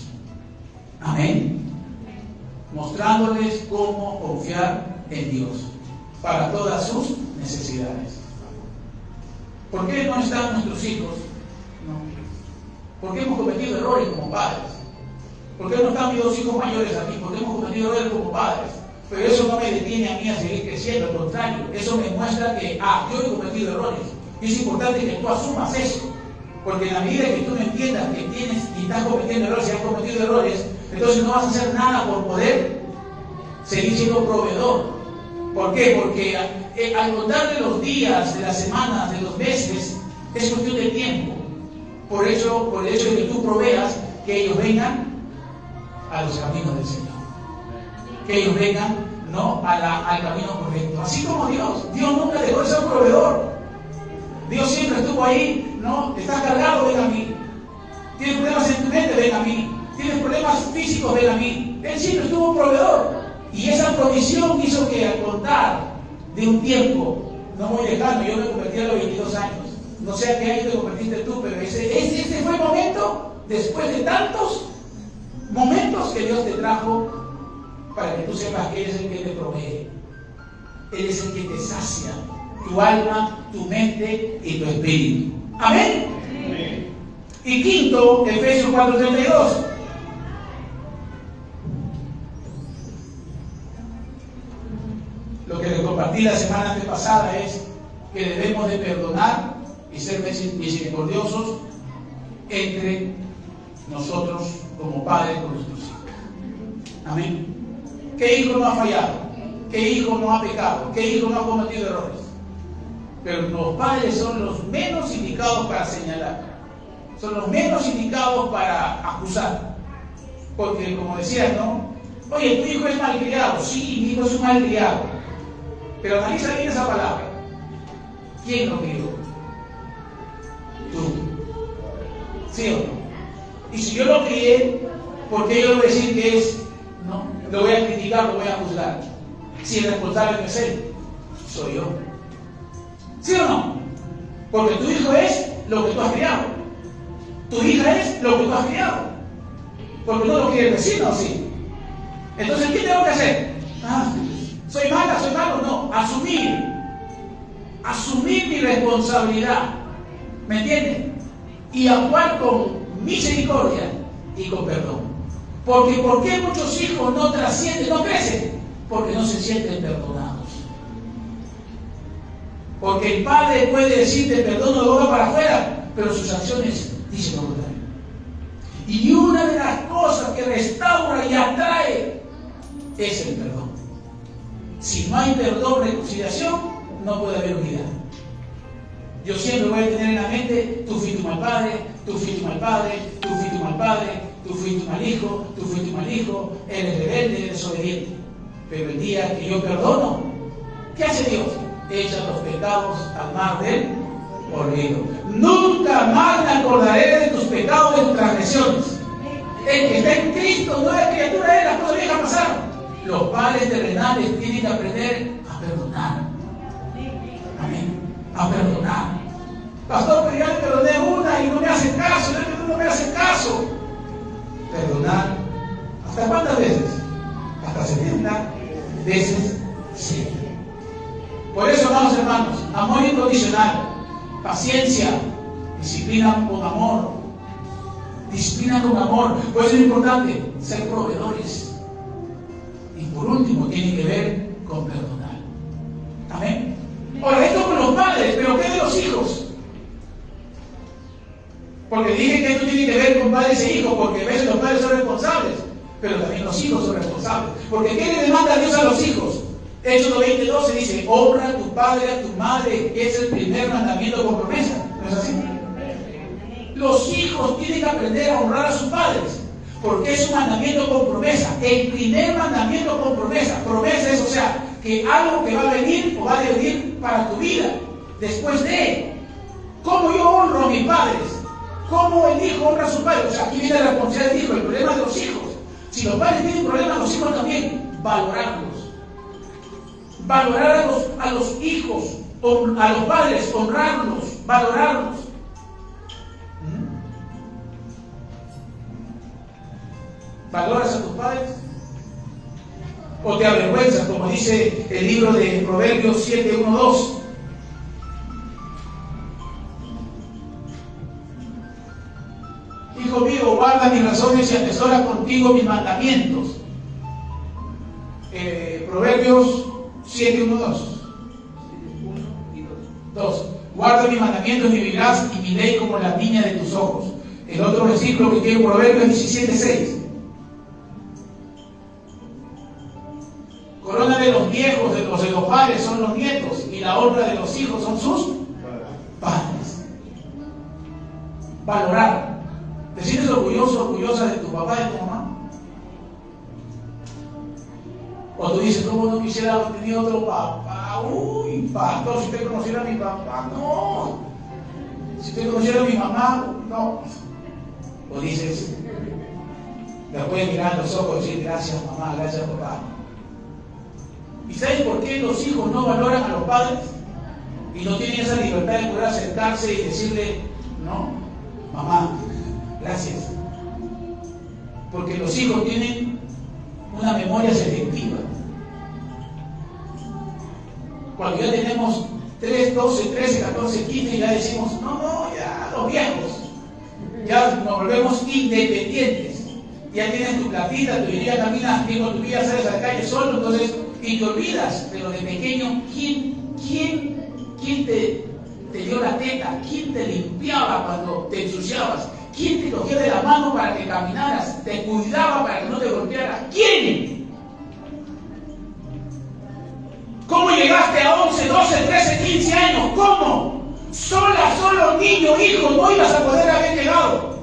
A: Amén. Mostrándoles cómo confiar en Dios para todas sus necesidades. ¿Por qué no están nuestros hijos? No. ¿Por qué hemos cometido errores como padres? ¿Por qué no están mis dos hijos mayores aquí? ¿Por qué hemos cometido errores como padres? Pero eso no me detiene a mí a seguir creciendo, al contrario, eso me muestra que, yo he cometido errores. Y es importante que tú asumas eso, porque en la medida que tú no entiendas que tienes y estás cometiendo errores y has cometido errores, entonces no vas a hacer nada por poder seguir siendo proveedor. ¿Por qué? Porque al contar de los días, de las semanas, de los meses, es cuestión de tiempo. Por el hecho de que tú proveas, que ellos vengan a los caminos del Señor. Que ellos vengan, ¿no?, al camino correcto. Así como Dios nunca dejó de ser proveedor. Dios siempre estuvo ahí, ¿no? Estás cargado, ven a mí. Tienes problemas en tu mente, ven a mí. Tienes problemas físicos, ven a mí. Él siempre estuvo proveedor. Y esa provisión hizo que al contar de un tiempo, no muy lejano, yo me convertí a los 22 años. No sé a qué año te convertiste tú, pero ese fue el momento, después de tantos momentos que Dios te trajo, para que tú sepas que Él es el que te provee. Él es el que te sacia tu alma, tu mente y tu espíritu. Amén. Amén. Y quinto, Efesios 4:32. Lo que les compartí la semana antepasada es que debemos de perdonar y ser misericordiosos entre nosotros como padres con nuestros hijos. Amén. ¿Qué hijo no ha fallado? ¿Qué hijo no ha pecado? ¿Qué hijo no ha cometido errores? Pero los padres son los menos indicados para señalar. Son los menos indicados para acusar. Porque como decías, ¿no? Oye, tu hijo es malcriado. Sí, mi hijo es un malcriado. Pero analiza bien esa palabra. ¿Quién lo crió? Tú. ¿Sí o no? Y si yo lo crié, ¿por qué yo voy a decir que es? No, lo voy a criticar, lo voy a juzgar. Si el responsable no es él, soy yo. ¿Sí o no? Porque tu hijo es lo que tú has criado. Tu hija es lo que tú has criado. Porque no lo quiere el vecino, ¿sí? Entonces, ¿qué tengo que hacer? ¿Soy mala, soy malo? No, asumir mi responsabilidad, ¿me entienden? Y actuar con misericordia y con perdón. Porque ¿por qué muchos hijos no trascienden, no crecen? Porque no se sienten perdonados. Porque el padre puede decir te perdono de boca para afuera, pero sus acciones dicen lo contrario. Y una de las cosas que restaura y atrae es el perdón. Si no hay perdón, reconciliación, no puede haber unidad. Yo siempre voy a tener en la mente, tú fuiste un mal padre, tú fuiste un mal padre, tú fuiste un mal padre, tú fuiste un mal hijo, tú fuiste un mal hijo, eres rebelde, eres desobediente. Pero el día que yo perdono, ¿qué hace Dios? Echa los pecados al mar del olvido. Nunca más me acordaré de tus pecados, de tus transgresiones. El que está en Cristo no es criatura de las cosas viejas pasaron. Los padres terrenales tienen que aprender a perdonar. Amén. A perdonar. Pastor, pero ya le perdoné una y no me hace caso, no me hace caso. Perdonar. ¿Hasta cuántas veces? Hasta 70 veces 7. Por eso, amados hermanos, amor incondicional, paciencia, disciplina con amor. Disciplina con amor. Por eso es importante ser proveedores. Y por último, tiene que ver con perdonar. Amén. Ahora, esto con los padres, pero ¿qué de los hijos? Porque dije que esto tiene que ver con padres e hijos, porque a veces los padres son responsables, pero también los hijos son responsables. Porque ¿qué le demanda Dios a los hijos? Hechos 20:12 dice, honra a tu padre y a tu madre, que es el primer mandamiento con promesa. ¿No es así? Los hijos tienen que aprender a honrar a sus padres, porque es un mandamiento con promesa. El primer mandamiento con promesa. Promesa es, o sea, que algo que va a venir o va a venir para tu vida, después de. ¿Cómo yo honro a mis padres? ¿Cómo el hijo honra a sus padres? O sea, aquí viene la responsabilidad del hijo, el problema de los hijos. Si los padres tienen problemas, los hijos también. Valorarlos. Valorar a los hijos, a los padres, honrarlos, valorarlos. ¿Valoras a tus padres? ¿O te avergüenzas, como dice el libro de Proverbios 7:1-2? Hijo mío, guarda mis razones y atesora contigo mis mandamientos. Proverbios 7:1-2. 2. Guarda mis mandamientos y vivirás, y mi ley como la niña de tus ojos. El otro versículo que tiene Proverbios 17:6. Corona de los viejos, de los padres son los nietos, y la honra de los hijos son sus padres. Valorar. ¿Te sientes orgulloso, orgullosa de tu papá y de tu mamá? O tú dices, ¿cómo no quisiera haber tenido otro papá? Uy, pastor, si usted conociera a mi papá, no. Si usted conociera a mi mamá, no. O dices, la puedes mirar en los ojos y decir, gracias mamá, gracias papá. ¿Y sabes por qué los hijos no valoran a los padres? Y no tienen esa libertad de poder acercarse y decirle, no, mamá, gracias. Porque los hijos tienen una memoria selectiva. Cuando ya tenemos 3, 12, 13, 14, 15, ya decimos, no, ya los viejos. Ya nos volvemos independientes. Ya tienes tu platita, tu vida caminas, digo, tu vida sales a la calle solo, entonces, y te olvidas, pero de pequeño, ¿quién te dio la teta? ¿Quién te limpiaba cuando te ensuciabas? ¿Quién te cogía de la mano para que caminaras? ¿Te cuidaba para que no te golpeara? ¿Quién? ¿Cómo llegaste a 11, 12, 13, 15 años? ¿Cómo? Solo, niño, hijo, no ibas a poder haber llegado.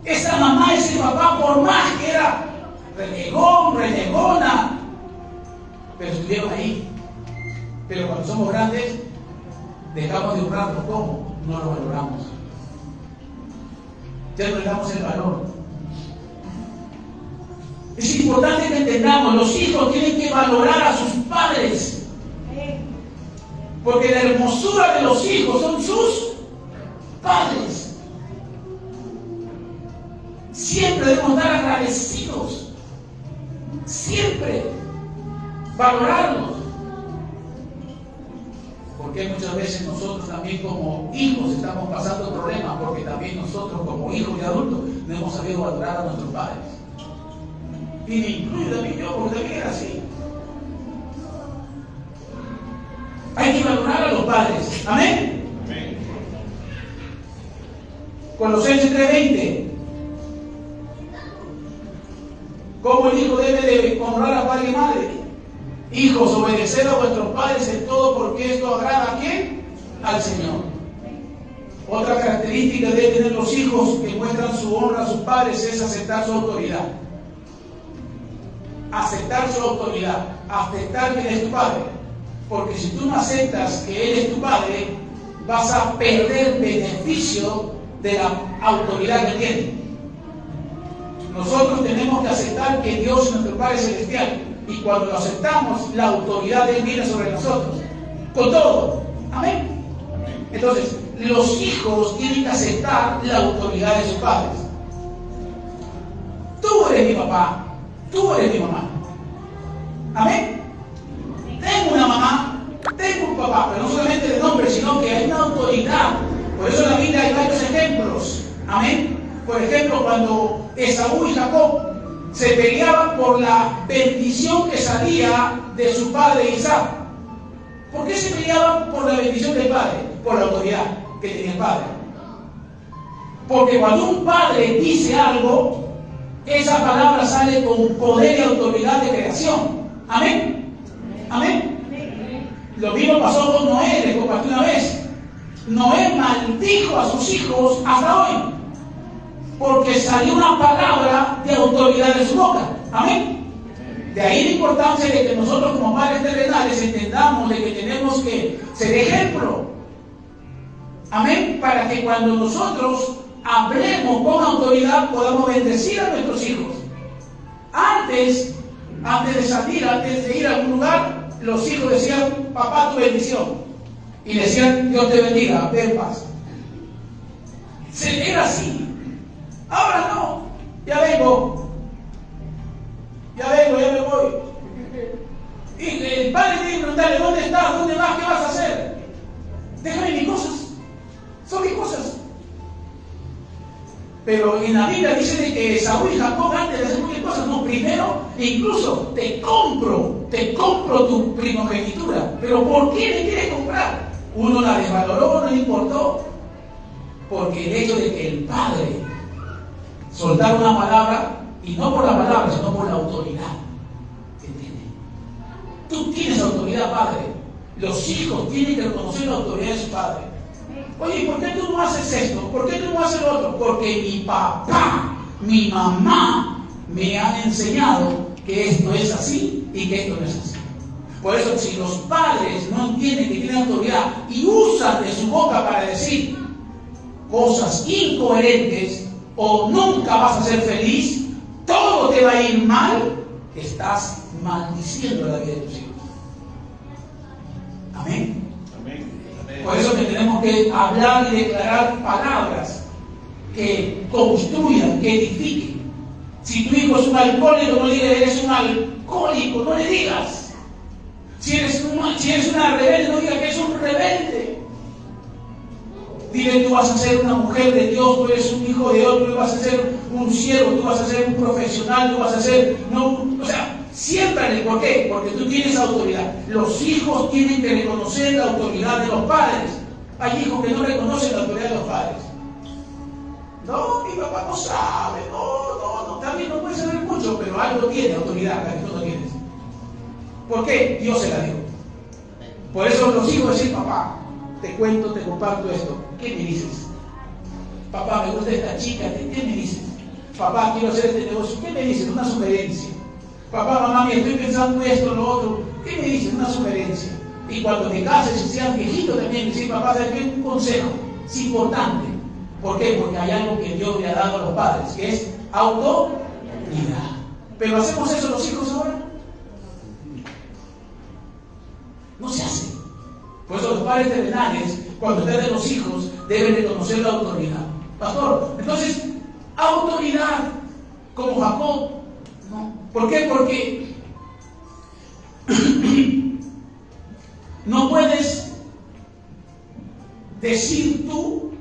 A: Esa mamá, ese papá, por más que era renegona, pero estuvieron ahí. Pero cuando somos grandes, dejamos de honrarlos. ¿Cómo? No lo valoramos. Ya no le damos el valor. Es importante que entendamos, los hijos tienen que valorar a sus padres. Porque la hermosura de los hijos son sus padres. Siempre debemos estar agradecidos. Siempre valorarlos. Porque muchas veces nosotros también como hijos estamos pasando problemas, porque también nosotros como hijos y adultos no hemos sabido valorar a nuestros padres. Y me incluyo también yo, porque también era así. Hay que valorar a los padres. Amén. Amén. Colosenses 3:20. ¿Cómo el hijo debe de honrar a padre y madre? Hijos, obedeced a vuestros padres en todo, porque esto agrada ¿a quién? Al Señor. Otra característica de tener los hijos que muestran su honra a sus padres es aceptar su autoridad. Aceptar su autoridad. Aceptar que Él es tu padre. Porque si tú no aceptas que Él es tu padre, vas a perder beneficio de la autoridad que tiene. Nosotros tenemos que aceptar que Dios es nuestro Padre Celestial. Y cuando lo aceptamos, la autoridad de Él viene sobre nosotros. Con todo. Amén. Entonces, los hijos tienen que aceptar la autoridad de sus padres. Tú eres mi papá. Tú eres mi mamá. Amén. Tengo una mamá, tengo un papá, pero no solamente de nombre, sino que hay una autoridad. Por eso en la Biblia hay varios ejemplos. Amén. Por ejemplo, cuando Esaú y Jacob se peleaban por la bendición que salía de su padre Isaac. ¿Por qué se peleaban por la bendición del padre? Por la autoridad que tenía el padre. Porque cuando un padre dice algo, esa palabra sale con poder y autoridad de creación. Amén. Amén. Lo mismo pasó con Noé, les compartí una vez. Noé maldijo a sus hijos hasta hoy, porque salió una palabra de autoridad de su boca. Amén. De ahí la importancia de que nosotros como padres terrenales entendamos de que tenemos que ser ejemplo. Amén. Para que cuando nosotros hablemos con autoridad podamos bendecir a nuestros hijos. Antes de salir, antes de ir a algún lugar, los hijos decían, papá, tu bendición. Y decían, Dios te bendiga, ve en paz. Era así. Ahora no, ya vengo, ya me voy. Y el padre tiene que preguntarle, ¿dónde estás? ¿Dónde vas? ¿Qué vas a hacer? Déjame mis cosas, son mis cosas. Pero en la Biblia dice de que Saúl y Jacob, antes de hacer muchas cosas, no, primero, incluso te compro tu primogenitura. Pero ¿por qué le quieres comprar? Uno la desvaloró, no le importó, porque el hecho de que el padre soltar una palabra, y no por la palabra, sino por la autoridad que tiene. Tú tienes autoridad, padre. Los hijos tienen que reconocer la autoridad de su padre. Oye, ¿por qué tú no haces esto? ¿Por qué tú no haces lo otro? Porque mi papá, mi mamá me han enseñado que esto es así y que esto no es así. Por eso, si los padres no entienden que tienen autoridad y usan de su boca para decir cosas incoherentes, o nunca vas a ser feliz, todo te va a ir mal, estás maldiciendo la vida de tus hijos. Amén. Por eso que tenemos que hablar y declarar palabras que construyan, que edifiquen. Si tu hijo es un alcohólico, no le digas eres un alcohólico, no le digas. Si eres una rebelde, no digas que es un rebelde. Dile, tú vas a ser una mujer de Dios, tú eres un hijo de Dios, tú vas a ser un siervo, tú vas a ser un profesional, tú vas a ser... siémbrale. ¿Por qué? Porque tú tienes autoridad. Los hijos tienen que reconocer la autoridad de los padres. Hay hijos que no reconocen la autoridad de los padres. No, mi papá no sabe, no, también no puede saber mucho, pero algo tiene autoridad, la que tú no tienes. ¿Por qué? Dios se la dio. Por eso los hijos dicen, papá, te cuento, te comparto esto. ¿Qué me dices? Papá, me gusta esta chica, ¿qué me dices? Papá, quiero hacer este negocio, ¿qué me dices? Una sugerencia. Papá, mamá, me estoy pensando esto, lo otro, ¿qué me dices? Una sugerencia. Y cuando te cases y seas viejito también, decir, papá, ¿sabes un consejo? Es importante. ¿Por qué? Porque hay algo que Dios le ha dado a los padres, que es autoridad. ¿Pero hacemos eso los hijos ahora? No se hace. Por eso los padres terrenales, cuando tienen los hijos, deben de conocer la autoridad. Pastor, entonces, autoridad como Jacob, no. ¿Por qué? Porque no puedes decir tú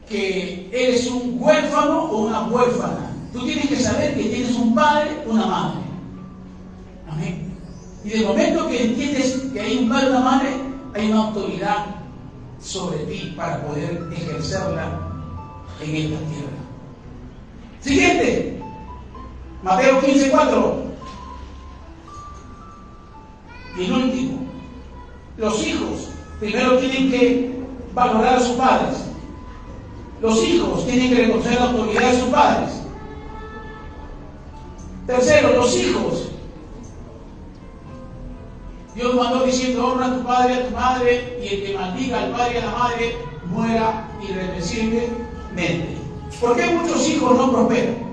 A: que eres un huérfano o una huérfana. Tú tienes que saber que tienes un padre o una madre. Amén. Y del momento que entiendes que hay un padre o una madre, hay una autoridad sobre ti para poder ejercerla en esta tierra. Siguiente. Mateo 15:4. Y el último. Los hijos primero tienen que valorar a sus padres. Los hijos tienen que reconocer la autoridad de sus padres. Tercero, los hijos. Dios mandó diciendo: honra a tu padre y a tu madre, y el que maldiga al padre y a la madre muera irreversiblemente. ¿Por qué muchos hijos no prosperan?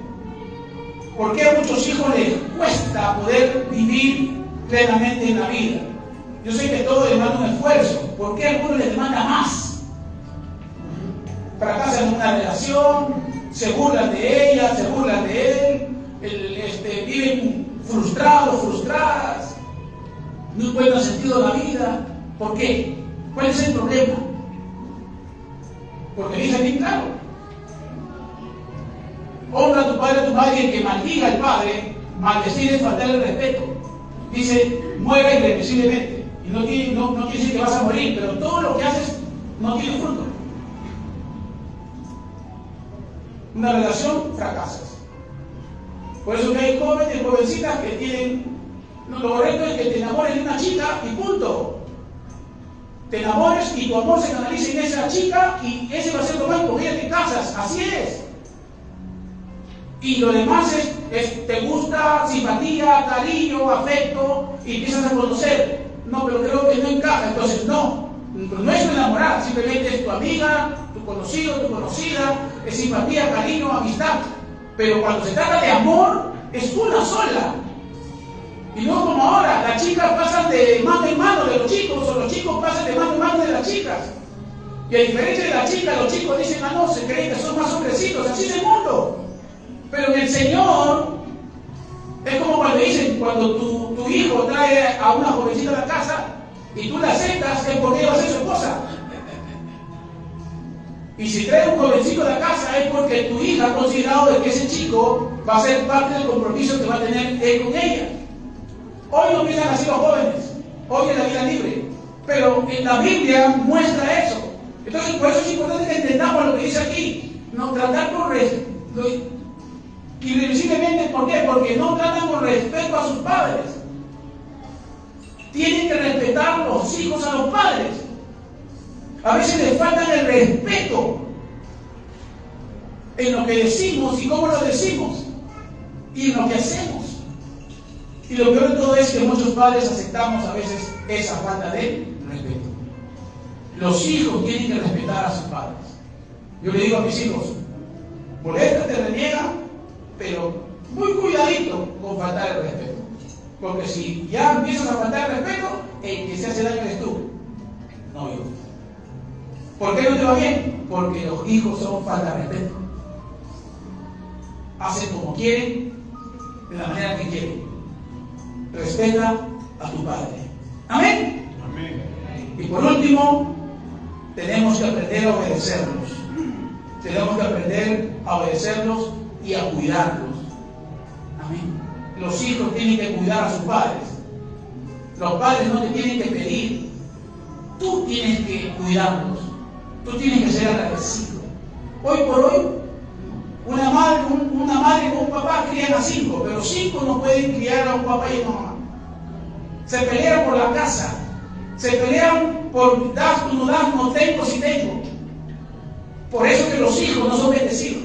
A: ¿Por qué a muchos hijos les cuesta poder vivir plenamente en la vida? Yo sé que todo demanda un esfuerzo. ¿Por qué a algunos les demanda más? Fracasan en una relación, se burlan de ella, se burlan de él, viven frustrados, frustradas, no encuentran sentido en la vida. ¿Por qué? ¿Cuál es el problema? Porque dice bien claro: honra a tu padre y a tu madre, y el que maldiga al padre, maldecir es faltarle el respeto. Dice: muera irreversiblemente. Y no quiere decir que vas a morir, pero todo lo que haces no tiene fruto. Una relación, fracasas. Por eso que hay jóvenes, jovencitas que tienen... lo correcto es que te enamores de una chica y punto. Te enamores y tu amor se canalice en esa chica, y ese va a ser lo más, con ella te casas. Así es. Y lo demás es te gusta, simpatía, cariño, afecto, y empiezas a conocer. No, pero creo que no encaja. Entonces no es tu enamorada, simplemente es tu amiga, tu conocido, tu conocida, es simpatía, cariño, amistad. Pero cuando se trata de amor, es una sola. Y no como ahora, las chicas pasan de mano en mano de los chicos, o los chicos pasan de mano en mano de las chicas. Y a diferencia de las chicas, los chicos dicen: ah, no, se creen que son más hombrecitos. Así es el mundo. Pero en el Señor, es como cuando dicen: cuando tu hijo trae a una jovencita a la casa y tú la aceptas, es porque ella va a ser su esposa. Y si trae un jovencito a la casa, es porque tu hija ha considerado de que ese chico va a ser parte del compromiso que va a tener él con ella. Hoy no piensan así los jóvenes, hoy es la vida libre, pero en la Biblia muestra eso. Entonces, por eso es importante que entendamos lo que dice aquí. No tratar con irreversiblemente. ¿Por qué? Porque no tratan con respeto a sus padres. Tienen que respetar los hijos a los padres. A veces les faltan el respeto en lo que decimos y cómo lo decimos, y en lo que hacemos. Y lo peor de todo es que muchos padres aceptamos a veces esa falta de respeto. Los hijos tienen que respetar a sus padres. Yo le digo a mis hijos: moléstate, reniega, pero muy cuidadito con faltar el respeto. Porque si ya empiezas a faltar el respeto, el que se hace daño eres tú, no yo. ¿Por qué no te va bien? Porque los hijos son falta de respeto. Hacen como quieren, de la manera que quieren. Respeta a tu padre. ¿Amén? Amén. Y por último, tenemos que aprender a obedecerlos. Tenemos que aprender a obedecerlos y a cuidarlos. Amén. Los hijos tienen que cuidar a sus padres. Los padres no te tienen que pedir. Tú tienes que cuidarlos. Tú tienes que ser agradecido. Hoy por hoy, una madre con un papá crían a 5, pero 5 no pueden criar a un papá y a una mamá. Se pelean por la casa. Se pelean por das, tú no das, no tengo, si tengo. Por eso que los hijos no son bendecidos.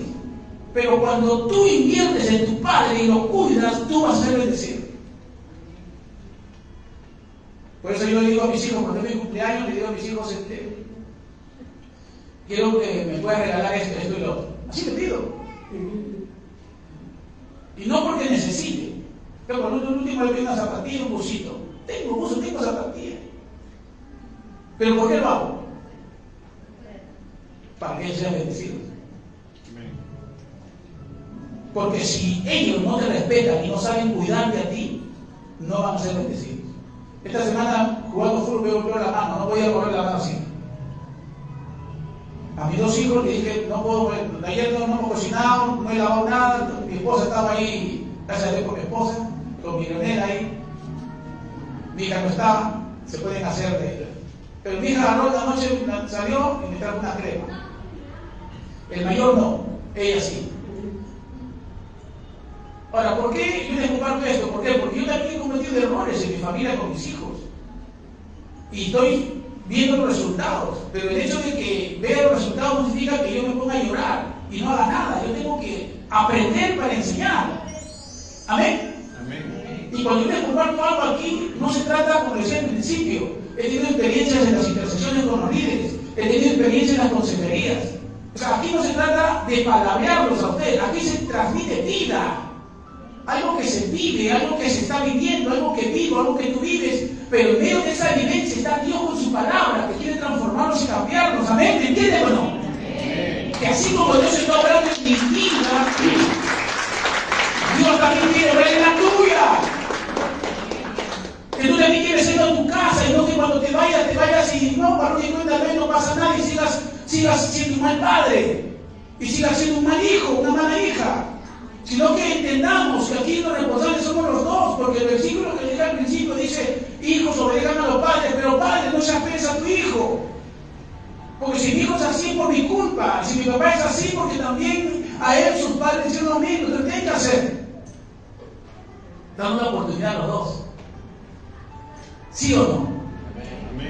A: Pero cuando tú inviertes en tu padre y lo cuidas, tú vas a ser bendecido. Por eso yo le digo a mis hijos, cuando es mi cumpleaños, le digo a mis hijos: quiero que me puedas regalar esto y lo otro. Así le pido. Y no porque necesite. Pero por último le pido una zapatilla, un busito. Tengo buzo, tengo zapatilla. ¿Pero por qué lo hago? Para que ellos sean bendecidos. Porque si ellos no te respetan y no saben cuidarte a ti, no van a ser bendecidos. Esta semana, jugando fútbol, veo la mano, no podía mover la mano así. A mis 2 hijos les dije, no puedo, ayer no hemos cocinado, no he lavado nada, mi esposa estaba ahí, gracias a Dios con mi esposa, con mi Leonela ahí, mi hija no estaba, se pueden hacer de ella. Pero mi hija agarró la noche, salió y me trajo una crema. El mayor no, ella sí. Ahora, ¿por qué yo les comparto esto? ¿Por qué? Porque yo también he cometido errores en mi familia con mis hijos. Y estoy viendo los resultados. Pero el hecho de que vea los resultados no significa que yo me ponga a llorar y no haga nada. Yo tengo que aprender para enseñar. ¿Amén? Amén. Y cuando yo les comparto algo aquí, no se trata, como decía en el principio, he tenido experiencias en las intercesiones con los líderes, he tenido experiencias en las consejerías. O sea, aquí no se trata de palabrearlos a ustedes, aquí se transmite vida. Algo que se vive, algo que se está viviendo, algo que vivo, algo que tú vives, pero en medio de esa vivencia está Dios con su palabra, que quiere transformarnos y cambiarnos. ¿Amén? ¿Me entienden o no? Amén. Que así como Dios está obrando en mi vida, Dios también quiere obrar en la tuya. Que tú también quieres ir a tu casa y no que cuando te vayas y no, para no te cuenta, no pasa nada y sigas siendo un mal padre y sigas siendo un mal hijo, una mala hija. Sino que entendamos que aquí los responsables somos los dos, porque el versículo que dije al principio dice, hijos obedezcan a los padres, pero padre, no se apegues a tu hijo. Porque si mi hijo es así por mi culpa, si mi papá es así porque también a él sus padres hicieron lo mismo, entonces tienen que hacer. Dando una oportunidad a los dos. ¿Sí o no?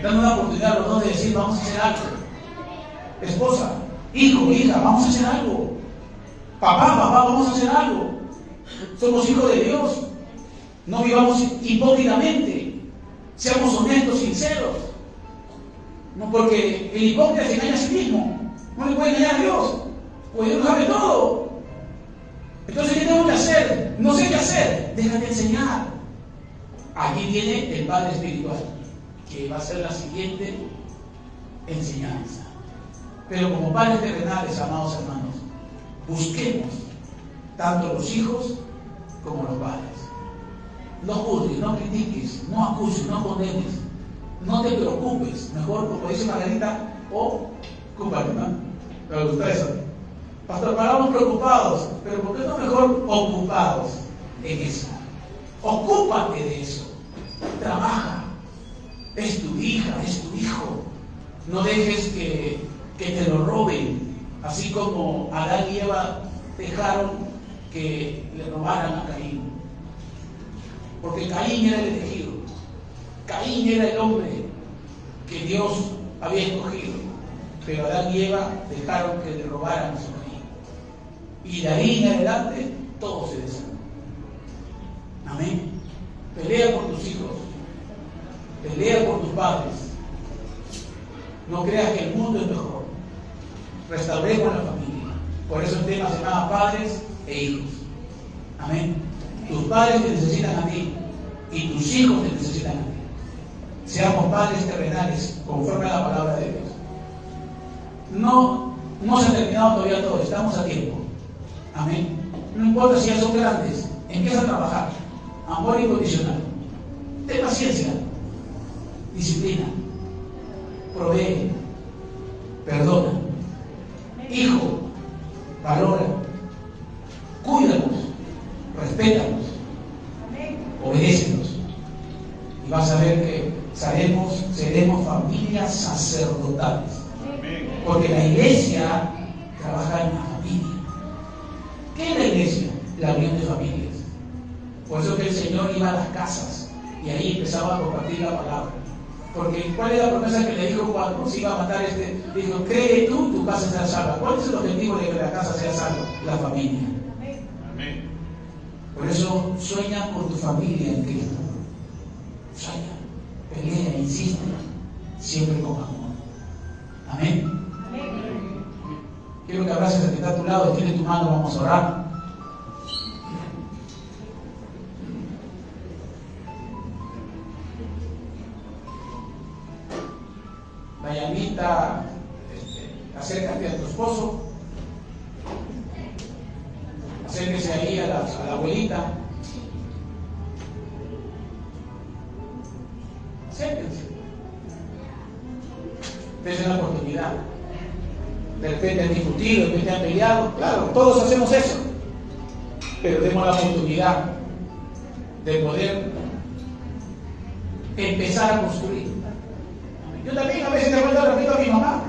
A: Dando una oportunidad a los dos de decir, vamos a hacer algo. Esposa, hijo, hija, vamos a hacer algo. Papá, vamos a hacer algo. Somos hijos de Dios. No vivamos hipócritamente. Seamos honestos, sinceros. No, porque el hipócrita se engaña a sí mismo. No le puede engañar a Dios. Porque Dios lo sabe todo. Entonces, ¿qué tengo que hacer? No sé qué hacer. Déjate enseñar. Aquí viene el Padre Espiritual, que va a ser la siguiente enseñanza. Pero como padres terrenales, amados hermanos, busquemos tanto los hijos como los padres. No juzgues, no critiques, no acuses, no condenes, no te preocupes. Mejor, como dice Margarita, ocúpate, ¿no? Me gusta eso. Pastor, paramos preocupados, pero ¿por qué no mejor ocupados en eso? Ocúpate de eso. Trabaja. Es tu hija, es tu hijo. No dejes que te lo roben. Así como Adán y Eva dejaron que le robaran a Caín. Porque Caín era el elegido. Caín era el hombre que Dios había escogido. Pero Adán y Eva dejaron que le robaran a su Caín. Y de ahí en adelante todo se desarmó. Amén. Pelea por tus hijos. Pelea por tus padres. No creas que el mundo es mejor. Restauremos la familia. Por eso el tema se llama padres e hijos. Amén. Tus padres te necesitan a ti y tus hijos te necesitan a ti. Seamos padres terrenales conforme a la palabra de Dios. No se ha terminado todavía todo, estamos a tiempo. Amén. No importa si ya son grandes, empieza a trabajar. Amor incondicional. Ten paciencia, disciplina, provee, perdona. Hijo, valora, cuídanos, respétanos, obedécenos. Y vas a ver que seremos familias sacerdotales. Porque la iglesia trabaja en la familia. ¿Qué es la iglesia? La unión de familias. Por eso que el Señor iba a las casas y ahí empezaba a compartir la palabra. Porque ¿cuál es la promesa que le dijo cuando se iba a matar Dijo, cree tú, tu casa será salva. ¿Cuál es el objetivo de que la casa sea salva? La familia. Amén. Por eso sueña con tu familia en Cristo. Sueña, pelea, insiste, siempre con amor. Amén. Amén. Quiero que abraces al que está a tu lado, extiende tu mano, vamos a orar. Dayanita, acércate a tu esposo. acérquese ahí a la abuelita. Acérquense. Dense la oportunidad. De repente han discutido, de repente han peleado. Claro, todos hacemos eso. Pero demos la oportunidad de poder empezar a construir. Yo también a veces le vuelvo a repito a mi mamá.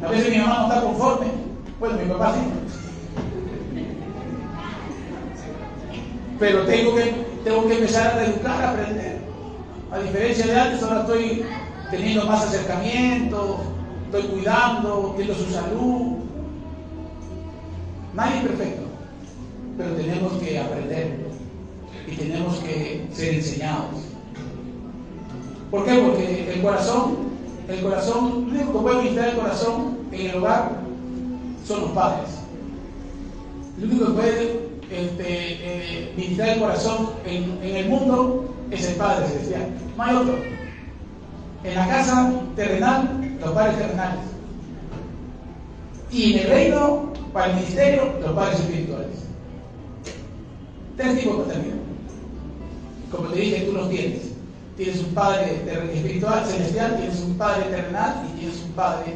A: A veces mi mamá no está conforme. Bueno, mi papá sí. Pero tengo que empezar a reeducar, a aprender. A diferencia de antes, ahora estoy teniendo más acercamiento, estoy cuidando, viendo su salud. Nadie es perfecto, pero tenemos que aprender y tenemos que ser enseñados. ¿Por qué? Porque el corazón, lo único que puede ministrar el corazón en el hogar son los padres. Lo único que puede ministrar el corazón en el mundo es el Padre Celestial. No hay otro. En la casa terrenal, los padres terrenales. Y en el reino, para el ministerio, los padres espirituales. 3 tipos de paternidad. Como te dije, tú los tienes. Tienes un padre espiritual, celestial, tienes un padre terrenal y tienes un padre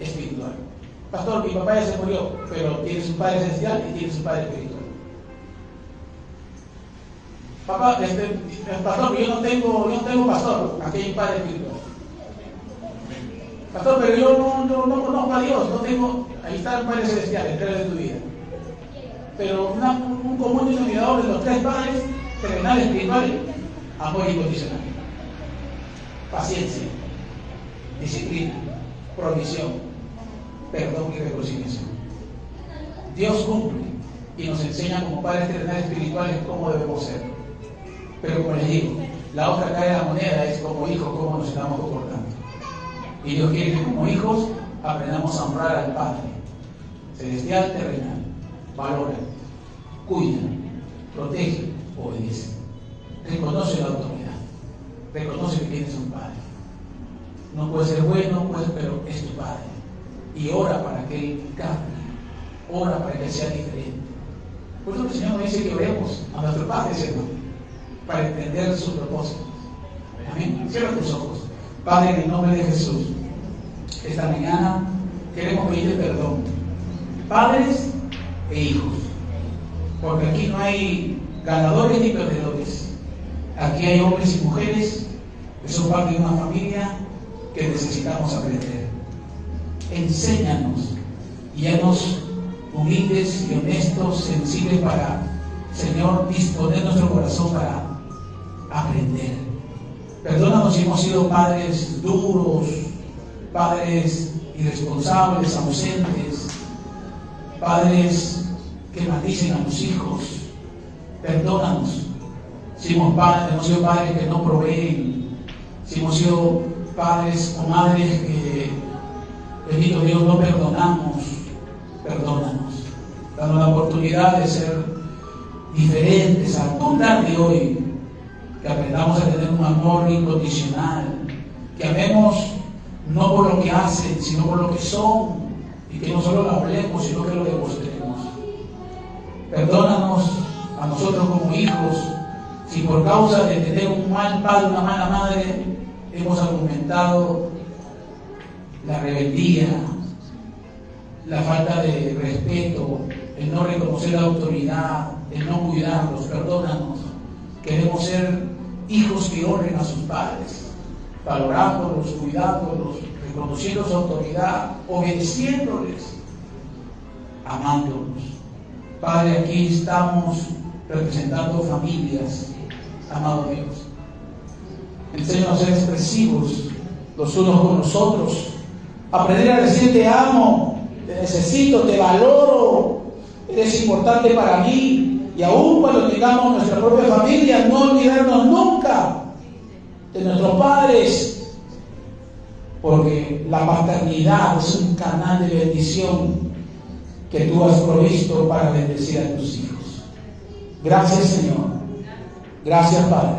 A: espiritual. Pastor, mi papá ya se murió, pero tienes un padre celestial y tienes un padre espiritual. Papá, pastor, yo no tengo pastor, aquí hay un padre espiritual. Pastor, pero yo no conozco a Dios, no tengo, ahí está el Padre Celestial, el Padre de tu vida. Pero un común denominador de los 3 padres, terrenales, espirituales, amor incondicional, paciencia, disciplina, provisión, perdón y reconciliación. Dios cumple y nos enseña como padres terrenales espirituales cómo debemos ser. Pero como les digo, la otra cara de la moneda es como hijos, cómo nos estamos comportando. Y Dios quiere que como hijos aprendamos a honrar al Padre celestial, terrenal. Valora, cuida, protege, obedece. Reconoce la autoridad. Reconoce que tienes un Padre. No puede ser bueno, pero es tu Padre. Y ora para que Él cambie. Ora para que Él sea diferente. Por eso el Señor nos dice que oremos a nuestro Padre, ¿cierto? Para entender sus propósitos. Amén. Cierra tus ojos. Padre, en el nombre de Jesús, esta mañana queremos pedirte perdón, padres e hijos, porque aquí no hay ganadores ni perdedores. Aquí hay hombres y mujeres que son parte de una familia que necesitamos aprender. Enséñanos y haznos humildes y honestos, sensibles para, Señor, disponer nuestro corazón para aprender. Perdónanos si hemos sido padres duros, padres irresponsables, ausentes, padres que maldicen a los hijos. Perdónanos si hemos sido padres que no proveen, si hemos sido padres o madres que, bendito Dios, no perdonamos. Perdónanos. Danos la oportunidad de ser diferentes, a contar de hoy. Que aprendamos a tener un amor incondicional, que amemos no por lo que hacen, sino por lo que son, y que no solo lo hablemos, sino que lo demostremos. Perdónanos a nosotros como hijos, si por causa de tener un mal padre, una mala madre, hemos argumentado la rebeldía, la falta de respeto, el no reconocer la autoridad, el no cuidarlos. Perdónanos. Queremos ser hijos que honren a sus padres, valorándolos, cuidándolos, reconociendo su autoridad, obedeciéndoles, amándolos. Padre, aquí estamos representando familias, amado Dios. Enséñanos a ser expresivos los unos con los otros, aprender a decir te amo, te necesito, te valoro, eres importante para mí. Y aún cuando tengamos nuestra propia familia, no olvidarnos nunca de nuestros padres, porque la paternidad es un canal de bendición que tú has provisto para bendecir a tus hijos. Gracias, Señor. Gracias, Padre.